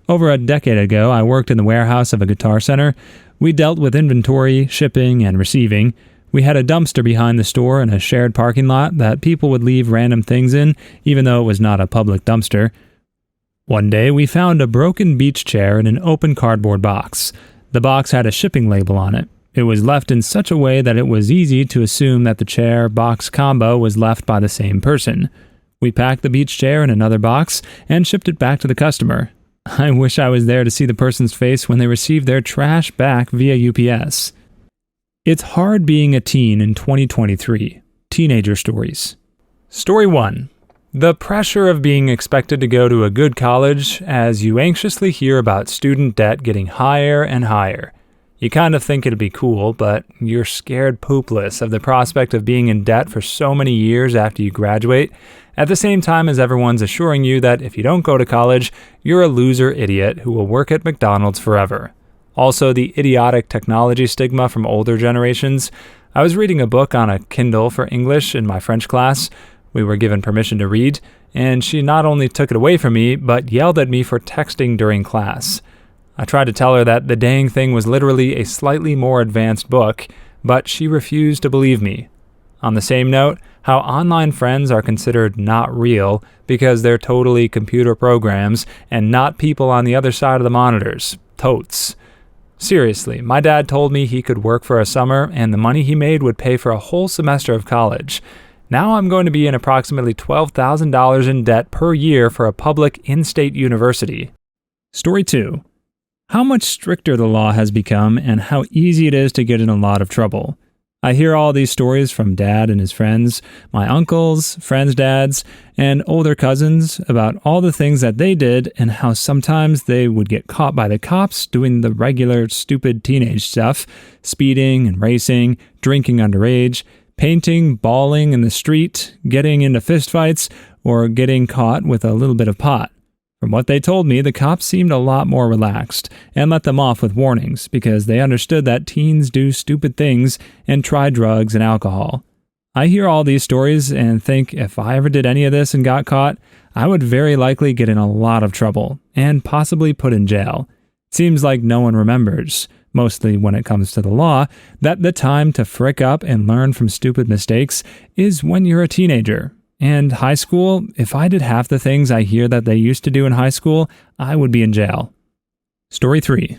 Over a decade ago, I worked in the warehouse of a Guitar Center. We dealt with inventory, shipping, and receiving. We had a dumpster behind the store and a shared parking lot that people would leave random things in, even though it was not a public dumpster. One day, we found a broken beach chair in an open cardboard box. The box had a shipping label on it. It was left in such a way that it was easy to assume that the chair-box combo was left by the same person. We packed the beach chair in another box and shipped it back to the customer. I wish I was there to see the person's face when they received their trash back via UPS. It's hard being a teen in 2023. Teenager stories. Story 1. The pressure of being expected to go to a good college as you anxiously hear about student debt getting higher and higher. You kind of think it'd be cool, but you're scared poopless of the prospect of being in debt for so many years after you graduate, at the same time as everyone's assuring you that if you don't go to college, you're a loser idiot who will work at McDonald's forever. Also, the idiotic technology stigma from older generations. I was reading a book on a Kindle for English in my French class. We were given permission to read, and she not only took it away from me, but yelled at me for texting during class. I tried to tell her that the dang thing was literally a slightly more advanced book, but she refused to believe me. On the same note, how online friends are considered not real because they're totally computer programs and not people on the other side of the monitors. Totes. Seriously, my dad told me he could work for a summer and the money he made would pay for a whole semester of college. Now I'm going to be in approximately $12,000 in debt per year for a public in-state university. Story 2. How much stricter the law has become and how easy it is to get in a lot of trouble. I hear all these stories from Dad and his friends, my uncles, friends' dads, and older cousins about all the things that they did and how sometimes they would get caught by the cops doing the regular stupid teenage stuff, speeding and racing, drinking underage, painting, bawling in the street, getting into fistfights, or getting caught with a little bit of pot. From what they told me, the cops seemed a lot more relaxed and let them off with warnings because they understood that teens do stupid things and try drugs and alcohol. I hear all these stories and think if I ever did any of this and got caught, I would very likely get in a lot of trouble and possibly put in jail. Seems like no one remembers, mostly when it comes to the law, that the time to frick up and learn from stupid mistakes is when you're a teenager. And high school, if I did half the things I hear that they used to do in high school, I would be in jail. Story 3.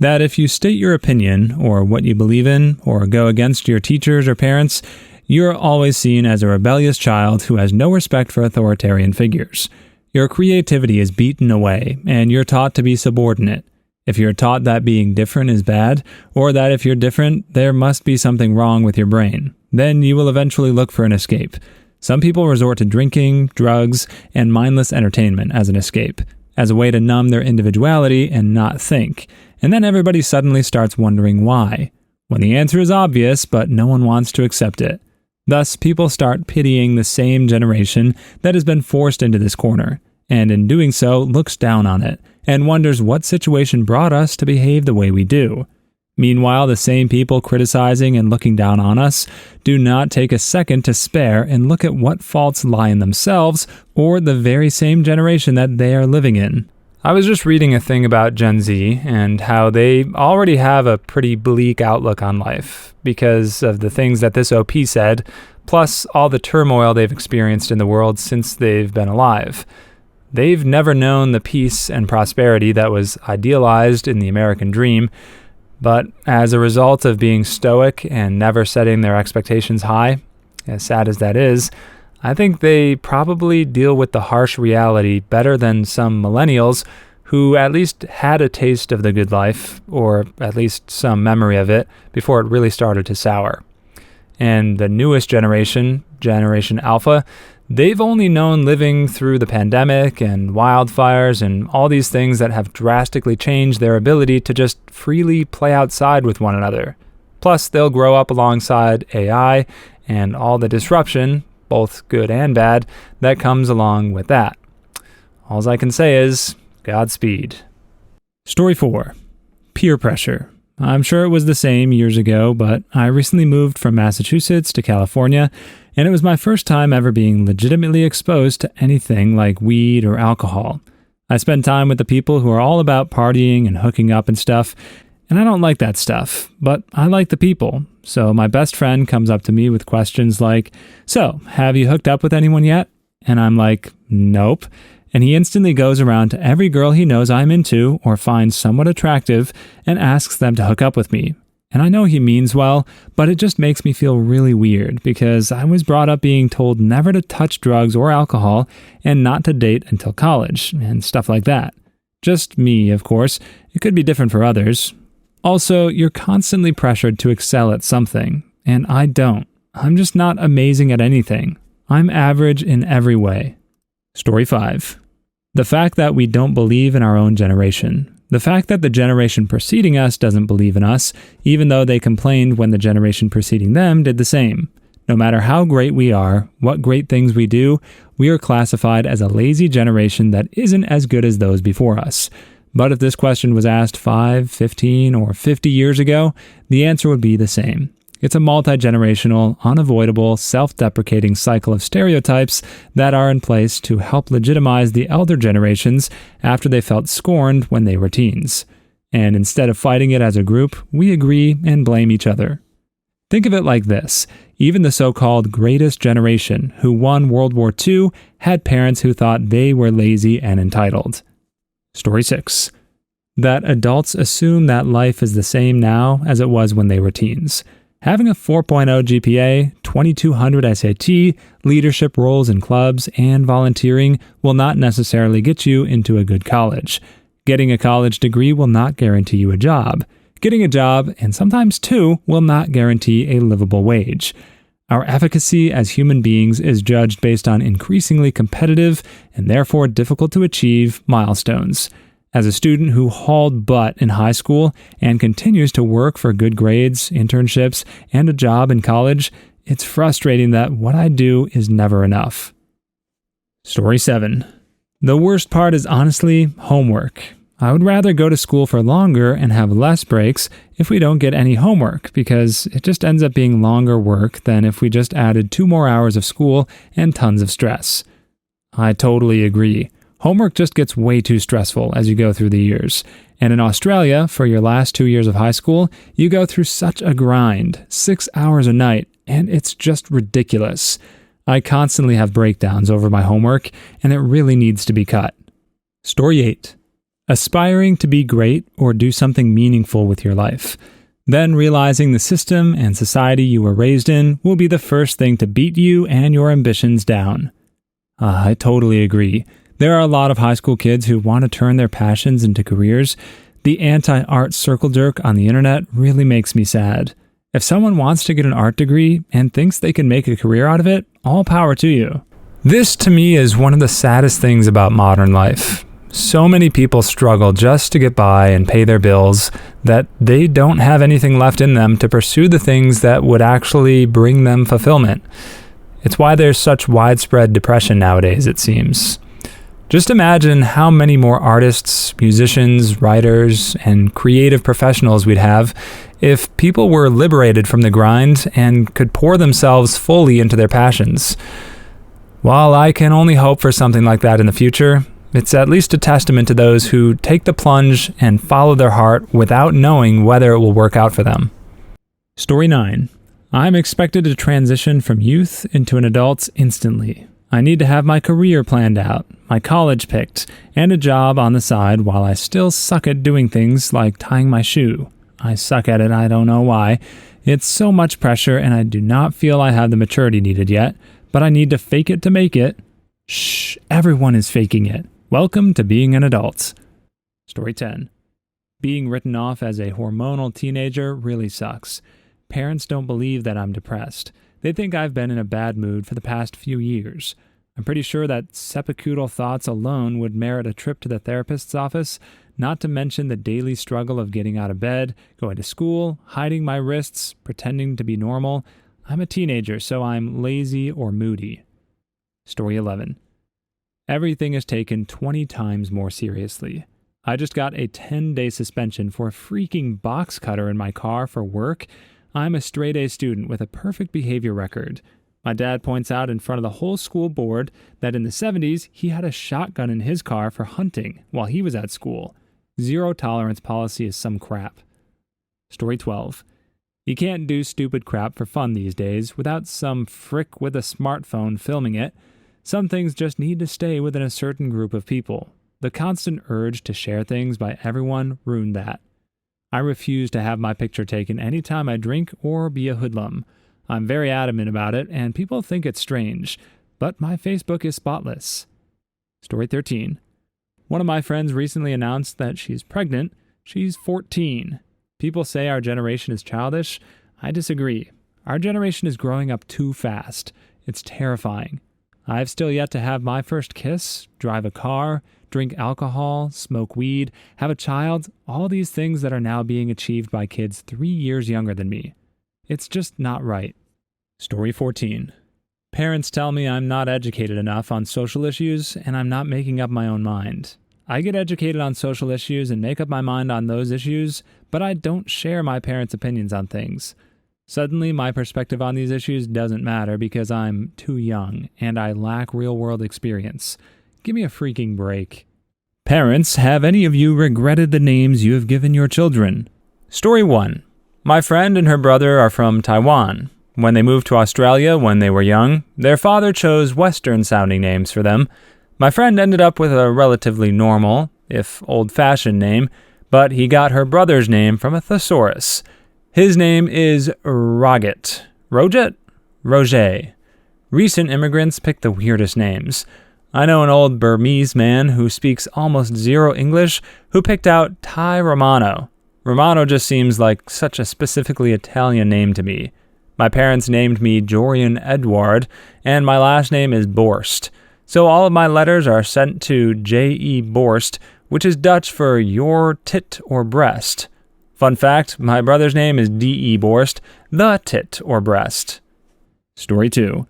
That if you state your opinion, or what you believe in, or go against your teachers or parents, you're always seen as a rebellious child who has no respect for authoritarian figures. Your creativity is beaten away, and you're taught to be subordinate. If you're taught that being different is bad, or that if you're different, there must be something wrong with your brain, then you will eventually look for an escape. Some people resort to drinking, drugs, and mindless entertainment as an escape, as a way to numb their individuality and not think, and then everybody suddenly starts wondering why, when the answer is obvious but no one wants to accept it. Thus, people start pitying the same generation that has been forced into this corner, and in doing so looks down on it, and wonders what situation brought us to behave the way we do. Meanwhile, the same people criticizing and looking down on us do not take a second to spare and look at what faults lie in themselves or the very same generation that they are living in. I was just reading a thing about Gen Z and how they already have a pretty bleak outlook on life because of the things that this OP said, plus all the turmoil they've experienced in the world since they've been alive. They've never known the peace and prosperity that was idealized in the American dream, but as a result of being stoic and never setting their expectations high, as sad as that is, I think they probably deal with the harsh reality better than some millennials who at least had a taste of the good life, or at least some memory of it, before it really started to sour. And the newest generation, Generation Alpha, they've only known living through the pandemic and wildfires and all these things that have drastically changed their ability to just freely play outside with one another. Plus, they'll grow up alongside AI and all the disruption, both good and bad, that comes along with that. All I can say is, Godspeed. Story 4. Peer pressure. I'm sure it was the same years ago, but I recently moved from Massachusetts to California, and it was my first time ever being legitimately exposed to anything like weed or alcohol. I spend time with the people who are all about partying and hooking up and stuff, and I don't like that stuff, but I like the people. So my best friend comes up to me with questions like, "So, have you hooked up with anyone yet?" And I'm like, "Nope." And he instantly goes around to every girl he knows I'm into or finds somewhat attractive and asks them to hook up with me. And I know he means well, but it just makes me feel really weird because I was brought up being told never to touch drugs or alcohol and not to date until college and stuff like that. Just me, of course. It could be different for others. Also, you're constantly pressured to excel at something, and I don't. I'm just not amazing at anything. I'm average in every way. Story 5. The fact that we don't believe in our own generation. The fact that the generation preceding us doesn't believe in us, even though they complained when the generation preceding them did the same. No matter how great we are, what great things we do, we are classified as a lazy generation that isn't as good as those before us. But if this question was asked 5, 15, or 50 years ago, the answer would be the same. It's a multi-generational, unavoidable, self-deprecating cycle of stereotypes that are in place to help legitimize the elder generations after they felt scorned when they were teens. And instead of fighting it as a group, we agree and blame each other. Think of it like this. Even the so-called greatest generation who won World War II had parents who thought they were lazy and entitled. Story 6. That adults assume that life is the same now as it was when they were teens. Having a 4.0 GPA, 2200 SAT, leadership roles in clubs, and volunteering will not necessarily get you into a good college. Getting a college degree will not guarantee you a job. Getting a job, and sometimes two, will not guarantee a livable wage. Our efficacy as human beings is judged based on increasingly competitive and therefore difficult to achieve milestones. As a student who hauled butt in high school and continues to work for good grades, internships, and a job in college, it's frustrating that what I do is never enough. Story 7. The worst part is honestly homework. I would rather go to school for longer and have less breaks if we don't get any homework, because it just ends up being longer work than if we just added 2 more hours of school and tons of stress. I totally agree. Homework just gets way too stressful as you go through the years. And in Australia, for your last 2 years of high school, you go through such a grind, 6 hours a night, and it's just ridiculous. I constantly have breakdowns over my homework, and it really needs to be cut. Story 8. Aspiring to be great or do something meaningful with your life. Then realizing the system and society you were raised in will be the first thing to beat you and your ambitions down. I totally agree. There are a lot of high school kids who want to turn their passions into careers. The anti-art circle jerk on the internet really makes me sad. If someone wants to get an art degree and thinks they can make a career out of it, all power to you. This, to me, is one of the saddest things about modern life. So many people struggle just to get by and pay their bills that they don't have anything left in them to pursue the things that would actually bring them fulfillment. It's why there's such widespread depression nowadays, it seems. Just imagine how many more artists, musicians, writers, and creative professionals we'd have if people were liberated from the grind and could pour themselves fully into their passions. While I can only hope for something like that in the future, it's at least a testament to those who take the plunge and follow their heart without knowing whether it will work out for them. Story 9. I'm expected to transition from youth into an adult instantly. I need to have my career planned out, my college picked, and a job on the side while I still suck at doing things like tying my shoe. I suck at it, I don't know why. It's so much pressure and I do not feel I have the maturity needed yet, but I need to fake it to make it. Shh, everyone is faking it. Welcome to being an adult. Story 10. Being written off as a hormonal teenager really sucks. Parents don't believe that I'm depressed. They think I've been in a bad mood for the past few years. I'm pretty sure that seppukutal thoughts alone would merit a trip to the therapist's office, not to mention the daily struggle of getting out of bed, going to school, hiding my wrists, pretending to be normal. I'm a teenager, so I'm lazy or moody. Story 11. Everything is taken 20 times more seriously. I just got a 10-day suspension for a freaking box cutter in my car for work. I'm a straight-A student with a perfect behavior record. My dad points out in front of the whole school board that in the 70s, he had a shotgun in his car for hunting while he was at school. Zero tolerance policy is some crap. Story 12. You can't do stupid crap for fun these days without some frick with a smartphone filming it. Some things just need to stay within a certain group of people. The constant urge to share things by everyone ruined that. I refuse to have my picture taken anytime I drink or be a hoodlum. I'm very adamant about it, and people think it's strange, but my Facebook is spotless. Story 13. One of my friends recently announced that she's pregnant. She's 14. People say our generation is childish. I disagree. Our generation is growing up too fast. It's terrifying. I've still yet to have my first kiss, drive a car, drink alcohol, smoke weed, have a child, all these things that are now being achieved by kids 3 years younger than me. It's just not right. Story 14. Parents tell me I'm not educated enough on social issues and I'm not making up my own mind. I get educated on social issues and make up my mind on those issues, but I don't share my parents' opinions on things. Suddenly, my perspective on these issues doesn't matter because I'm too young and I lack real-world experience. Give me a freaking break. Parents, have any of you regretted the names you have given your children? Story 1. My friend and her brother are from Taiwan. When they moved to Australia when they were young, their father chose Western-sounding names for them. My friend ended up with a relatively normal, if old-fashioned name, but he got her brother's name from a thesaurus. His name is Roget. Roget? Roger. Recent immigrants pick the weirdest names. I know an old Burmese man who speaks almost zero English who picked out Thai Romano. Romano just seems like such a specifically Italian name to me. My parents named me Jorian Edward, and my last name is Borst. So all of my letters are sent to J.E. Borst, which is Dutch for your tit or breast. Fun fact, my brother's name is D.E. Borst, the tit or breast. Story 2.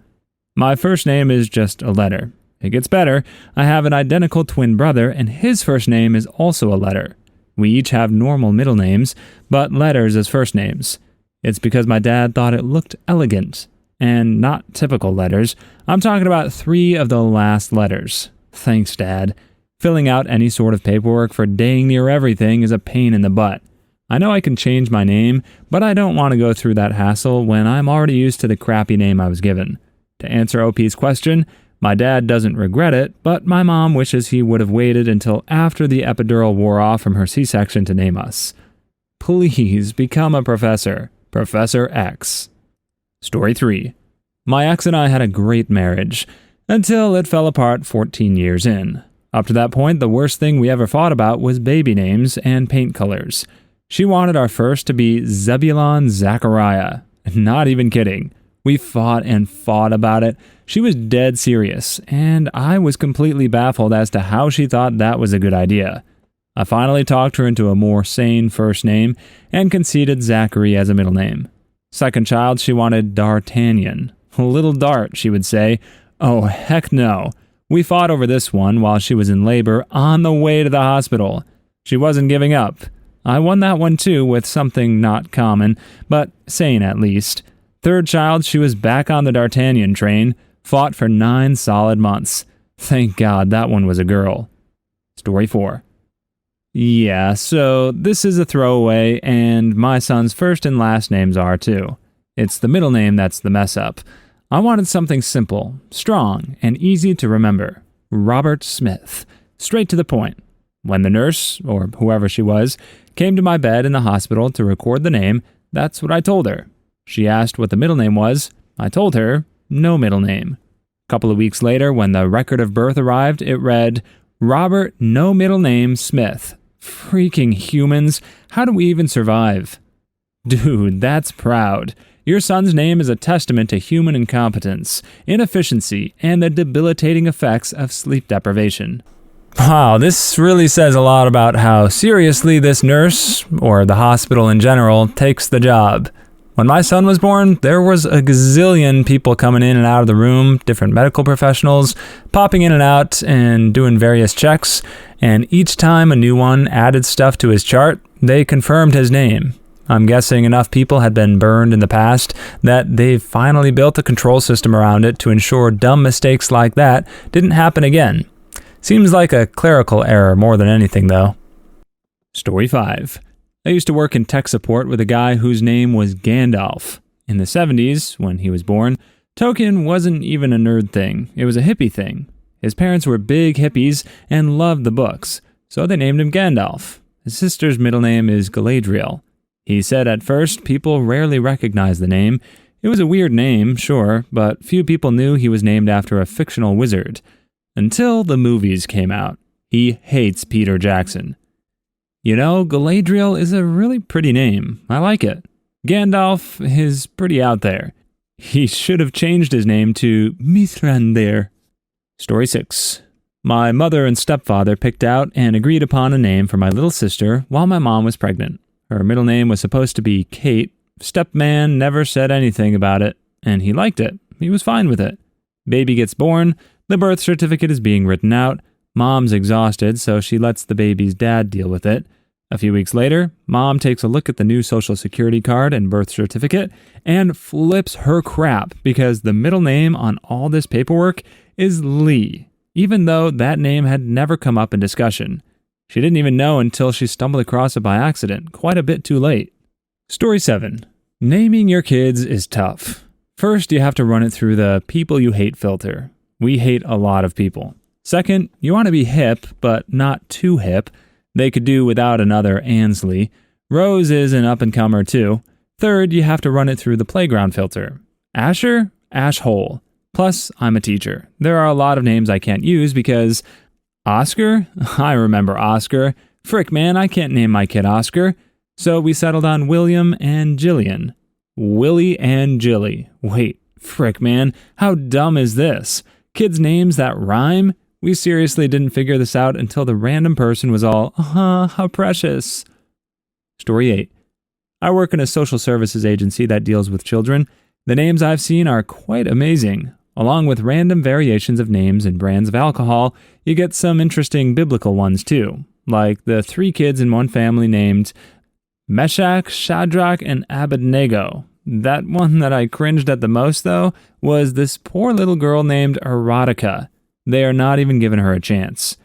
My first name is just a letter. It gets better. I have an identical twin brother, and his first name is also a letter. We each have normal middle names, but letters as first names. It's because my dad thought it looked elegant. And not typical letters. I'm talking about 3 of the last letters. Thanks, Dad. Filling out any sort of paperwork for dang near everything is a pain in the butt. I know I can change my name, but I don't want to go through that hassle when I'm already used to the crappy name I was given. To answer OP's question, my dad doesn't regret it, but my mom wishes he would have waited until after the epidural wore off from her C-section to name us. Please become a professor. Professor X. Story 3. My ex and I had a great marriage, until it fell apart 14 years in. Up to that point, the worst thing we ever fought about was baby names and paint colors. She wanted our first to be Zebulon Zachariah. Not even kidding. We fought and fought about it. She was dead serious, and I was completely baffled as to how she thought that was a good idea. I finally talked her into a more sane first name and conceded Zachary as a middle name. Second child, she wanted D'Artagnan. Little Dart, she would say. Oh, heck no. We fought over this one while she was in labor on the way to the hospital. She wasn't giving up. I won that one too with something not common, but sane at least. Third child, she was back on the D'Artagnan train, fought for 9 solid months. Thank God that one was a girl. Story 4. Yeah, so this is a throwaway, and my son's first and last names are too. It's the middle name that's the mess up. I wanted something simple, strong, and easy to remember. Robert Smith. Straight to the point. When the nurse, or whoever she was, came to my bed in the hospital to record the name, that's what I told her. She asked what the middle name was. I told her, no middle name. A couple of weeks later, when the record of birth arrived, it read, Robert, no middle name, Smith. Freaking humans, how do we even survive? Dude, that's proud. Your son's name is a testament to human incompetence, inefficiency, and the debilitating effects of sleep deprivation. Wow, this really says a lot about how seriously this nurse, or the hospital in general, takes the job. When my son was born, there was a gazillion people coming in and out of the room, different medical professionals, popping in and out and doing various checks, and each time a new one added stuff to his chart, they confirmed his name. I'm guessing enough people had been burned in the past that they've finally built a control system around it to ensure dumb mistakes like that didn't happen again. Seems like a clerical error more than anything, though. Story 5. I used to work in tech support with a guy whose name was Gandalf. In the 70s, when he was born, Tolkien wasn't even a nerd thing. It was a hippie thing. His parents were big hippies and loved the books, so they named him Gandalf. His sister's middle name is Galadriel. He said at first people rarely recognized the name. It was a weird name, sure, but few people knew he was named after a fictional wizard. Until the movies came out. He hates Peter Jackson. You know, Galadriel is a really pretty name. I like it. Gandalf is pretty out there. He should have changed his name to Mithrandir. Story 6. My mother and stepfather picked out and agreed upon a name for my little sister while my mom was pregnant. Her middle name was supposed to be Kate. Stepman never said anything about it, and he liked it. He was fine with it. Baby gets born, the birth certificate is being written out. Mom's exhausted, so she lets the baby's dad deal with it. A few weeks later, Mom takes a look at the new Social Security card and birth certificate and flips her crap because the middle name on all this paperwork is Lee, even though that name had never come up in discussion. She didn't even know until she stumbled across it by accident, quite a bit too late. Story 7. Naming your kids is tough. First, you have to run it through the people you hate filter. We hate a lot of people. Second, you want to be hip, but not too hip. They could do without another Ansley. Rose is an up-and-comer too. Third, you have to run it through the playground filter. Asher? Ashhole. Plus, I'm a teacher. There are a lot of names I can't use because... Oscar? I remember Oscar. Frick, man, I can't name my kid Oscar. So we settled on William and Jillian. Willie and Jilly. Wait, frick, man, how dumb is this? Kids' names that rhyme? We seriously didn't figure this out until the random person was all, how precious. Story 8. I work in a social services agency that deals with children. The names I've seen are quite amazing. Along with random variations of names and brands of alcohol, you get some interesting biblical ones too, like the 3 kids in one family named Meshach, Shadrach, and Abednego. That one that I cringed at the most, though, was this poor little girl named Erotica. They are not even giving her a chance.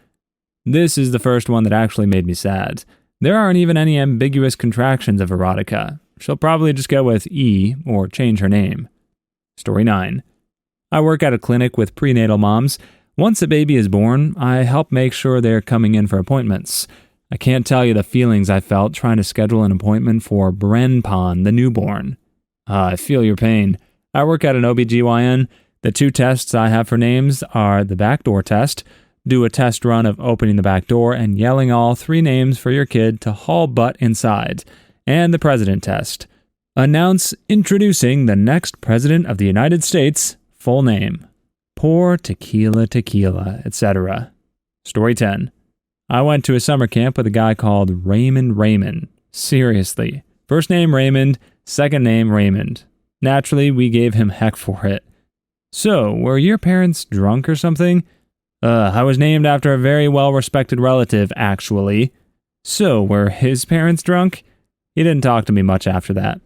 This is the first one that actually made me sad. There aren't even any ambiguous contractions of Erotica. She'll probably just go with E or change her name. Story 9. I work at a clinic with prenatal moms. Once a baby is born, I help make sure they're coming in for appointments. I can't tell you the feelings I felt trying to schedule an appointment for Brenpon, the newborn. I feel your pain. I work at an OBGYN. The 2 tests I have for names are the backdoor test, do a test run of opening the back door and yelling all 3 names for your kid to haul butt inside, and the president test. Announce introducing the next president of the United States, full name. Pour tequila, etc. Story 10. I went to a summer camp with a guy called Raymond. Seriously. First name Raymond, second name Raymond. Naturally, we gave him heck for it. So, were your parents drunk or something? I was named after a very well-respected relative, actually. So, were his parents drunk? He didn't talk to me much after that.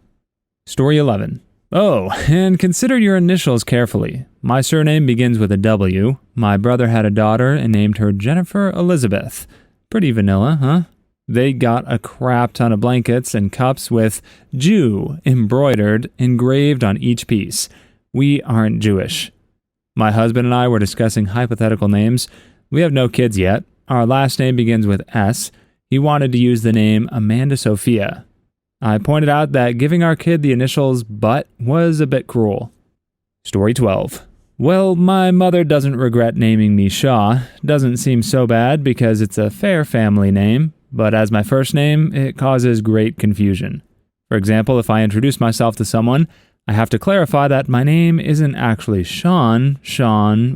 Story 11. Oh, and consider your initials carefully. My surname begins with a W. My brother had a daughter and named her Jennifer Elizabeth. Pretty vanilla, huh? They got a crap ton of blankets and cups with Jew embroidered, engraved on each piece. We aren't Jewish. My husband and I were discussing hypothetical names. We have no kids yet. Our last name begins with S. He wanted to use the name Amanda Sophia. I pointed out that giving our kid the initials Butt was a bit cruel. Story 12. Well, my mother doesn't regret naming me Shaw. Doesn't seem so bad because it's a fair family name, but as my first name, it causes great confusion. For example, if I introduce myself to someone, I have to clarify that my name isn't actually Sean,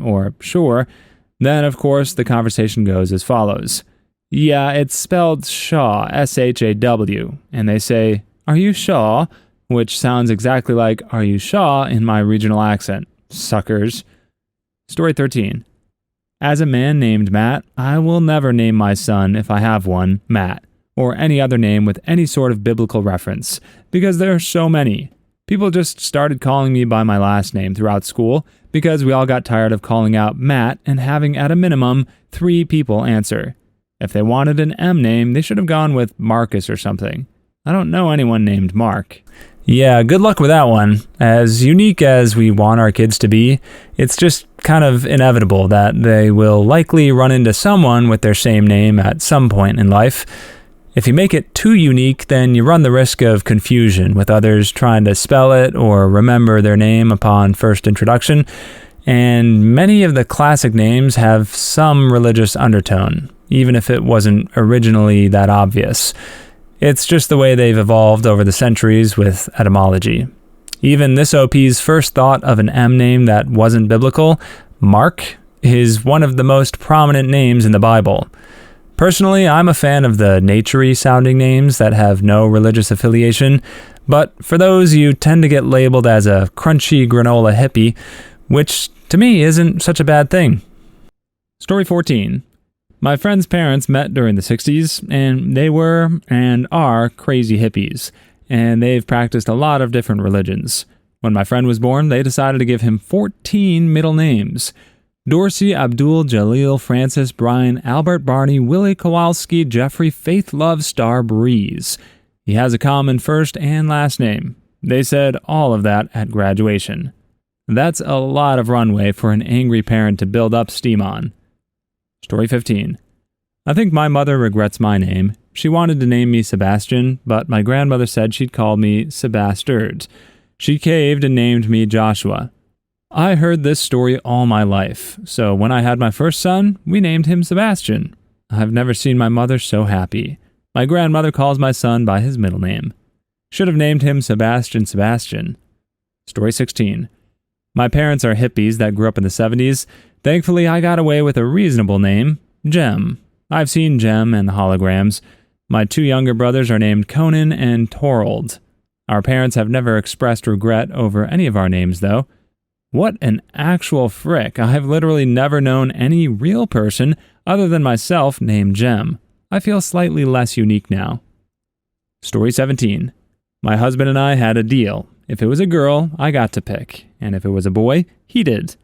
or Shore. Then, of course, the conversation goes as follows. Yeah, it's spelled Shaw, S-H-A-W, and they say, "Are you Shaw?" Which sounds exactly like "Are you Shaw?" in my regional accent. Suckers. Story 13. As a man named Matt, I will never name my son, if I have one, Matt, or any other name with any sort of biblical reference, because there are so many. People just started calling me by my last name throughout school because we all got tired of calling out Matt and having at a minimum 3 people answer. If they wanted an M name, they should have gone with Marcus or something. I don't know anyone named Mark. Yeah, good luck with that one. As unique as we want our kids to be, it's just kind of inevitable that they will likely run into someone with their same name at some point in life. If you make it too unique, then you run the risk of confusion with others trying to spell it or remember their name upon first introduction, and many of the classic names have some religious undertone, even if it wasn't originally that obvious. It's just the way they've evolved over the centuries with etymology. Even this OP's first thought of an M name that wasn't biblical, Mark, is one of the most prominent names in the Bible. Personally, I'm a fan of the nature-y sounding names that have no religious affiliation, but for those you tend to get labeled as a crunchy granola hippie, which to me isn't such a bad thing. Story 14. My friend's parents met during the 60s, and they were and are crazy hippies, and they've practiced a lot of different religions. When my friend was born, they decided to give him 14 middle names. Dorsey, Abdul, Jaleel, Francis, Brian, Albert, Barney, Willie, Kowalski, Jeffrey, Faith, Love, Star, Breeze. He has a common first and last name. They said all of that at graduation. That's a lot of runway for an angry parent to build up steam on. Story 15. I think my mother regrets my name. She wanted to name me Sebastian, but my grandmother said she'd call me Sebastard. She caved and named me Joshua. I heard this story all my life, so when I had my first son, we named him Sebastian. I've never seen my mother so happy. My grandmother calls my son by his middle name. Should have named him Sebastian. Story 16. My parents are hippies that grew up in the 70s. Thankfully, I got away with a reasonable name, Jem. I've seen Jem and the holograms. My 2 younger brothers are named Conan and Torold. Our parents have never expressed regret over any of our names, though. What an actual frick. I've literally never known any real person other than myself named Jem. I feel slightly less unique now. Story 17. My husband and I had a deal. If it was a girl, I got to pick, and if it was a boy, he did.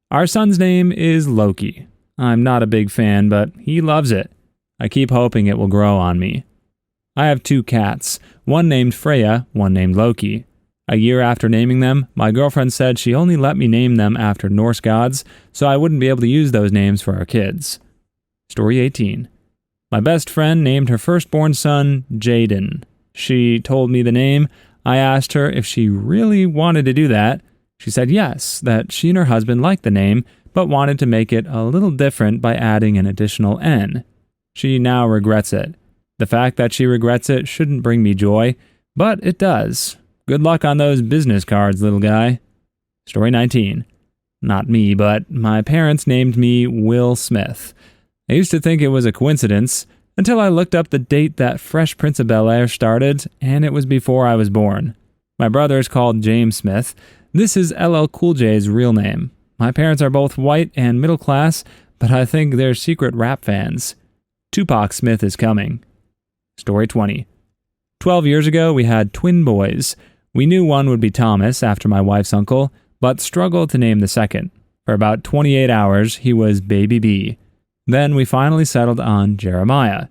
Our son's name is Loki. I'm not a big fan, but he loves it. I keep hoping it will grow on me. I have 2 cats, one named Freya, one named Loki. A year after naming them, my girlfriend said she only let me name them after Norse gods, so I wouldn't be able to use those names for our kids. Story 18. My best friend named her firstborn son Jaden. She told me the name. I asked her if she really wanted to do that. She said yes, that she and her husband liked the name, but wanted to make it a little different by adding an additional N. She now regrets it. The fact that she regrets it shouldn't bring me joy, but it does. Good luck on those business cards, little guy. Story 19. Not me, but my parents named me Will Smith. I used to think it was a coincidence until I looked up the date that Fresh Prince of Bel-Air started, and it was before I was born. My brother is called James Smith. This is LL Cool J's real name. My parents are both white and middle class, but I think they're secret rap fans. Tupac Smith is coming. Story 20. 12 years ago, we had twin boys. We knew one would be Thomas after my wife's uncle, but struggled to name the second. For about 28 hours, he was Baby B. Then we finally settled on Jeremiah.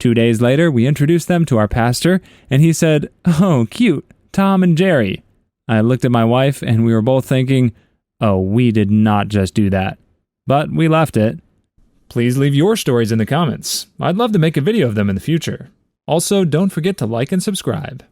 2 days later, we introduced them to our pastor, and he said, "Oh, cute, Tom and Jerry." I looked at my wife, and we were both thinking, oh, we did not just do that. But we left it. Please leave your stories in the comments. I'd love to make a video of them in the future. Also, don't forget to like and subscribe.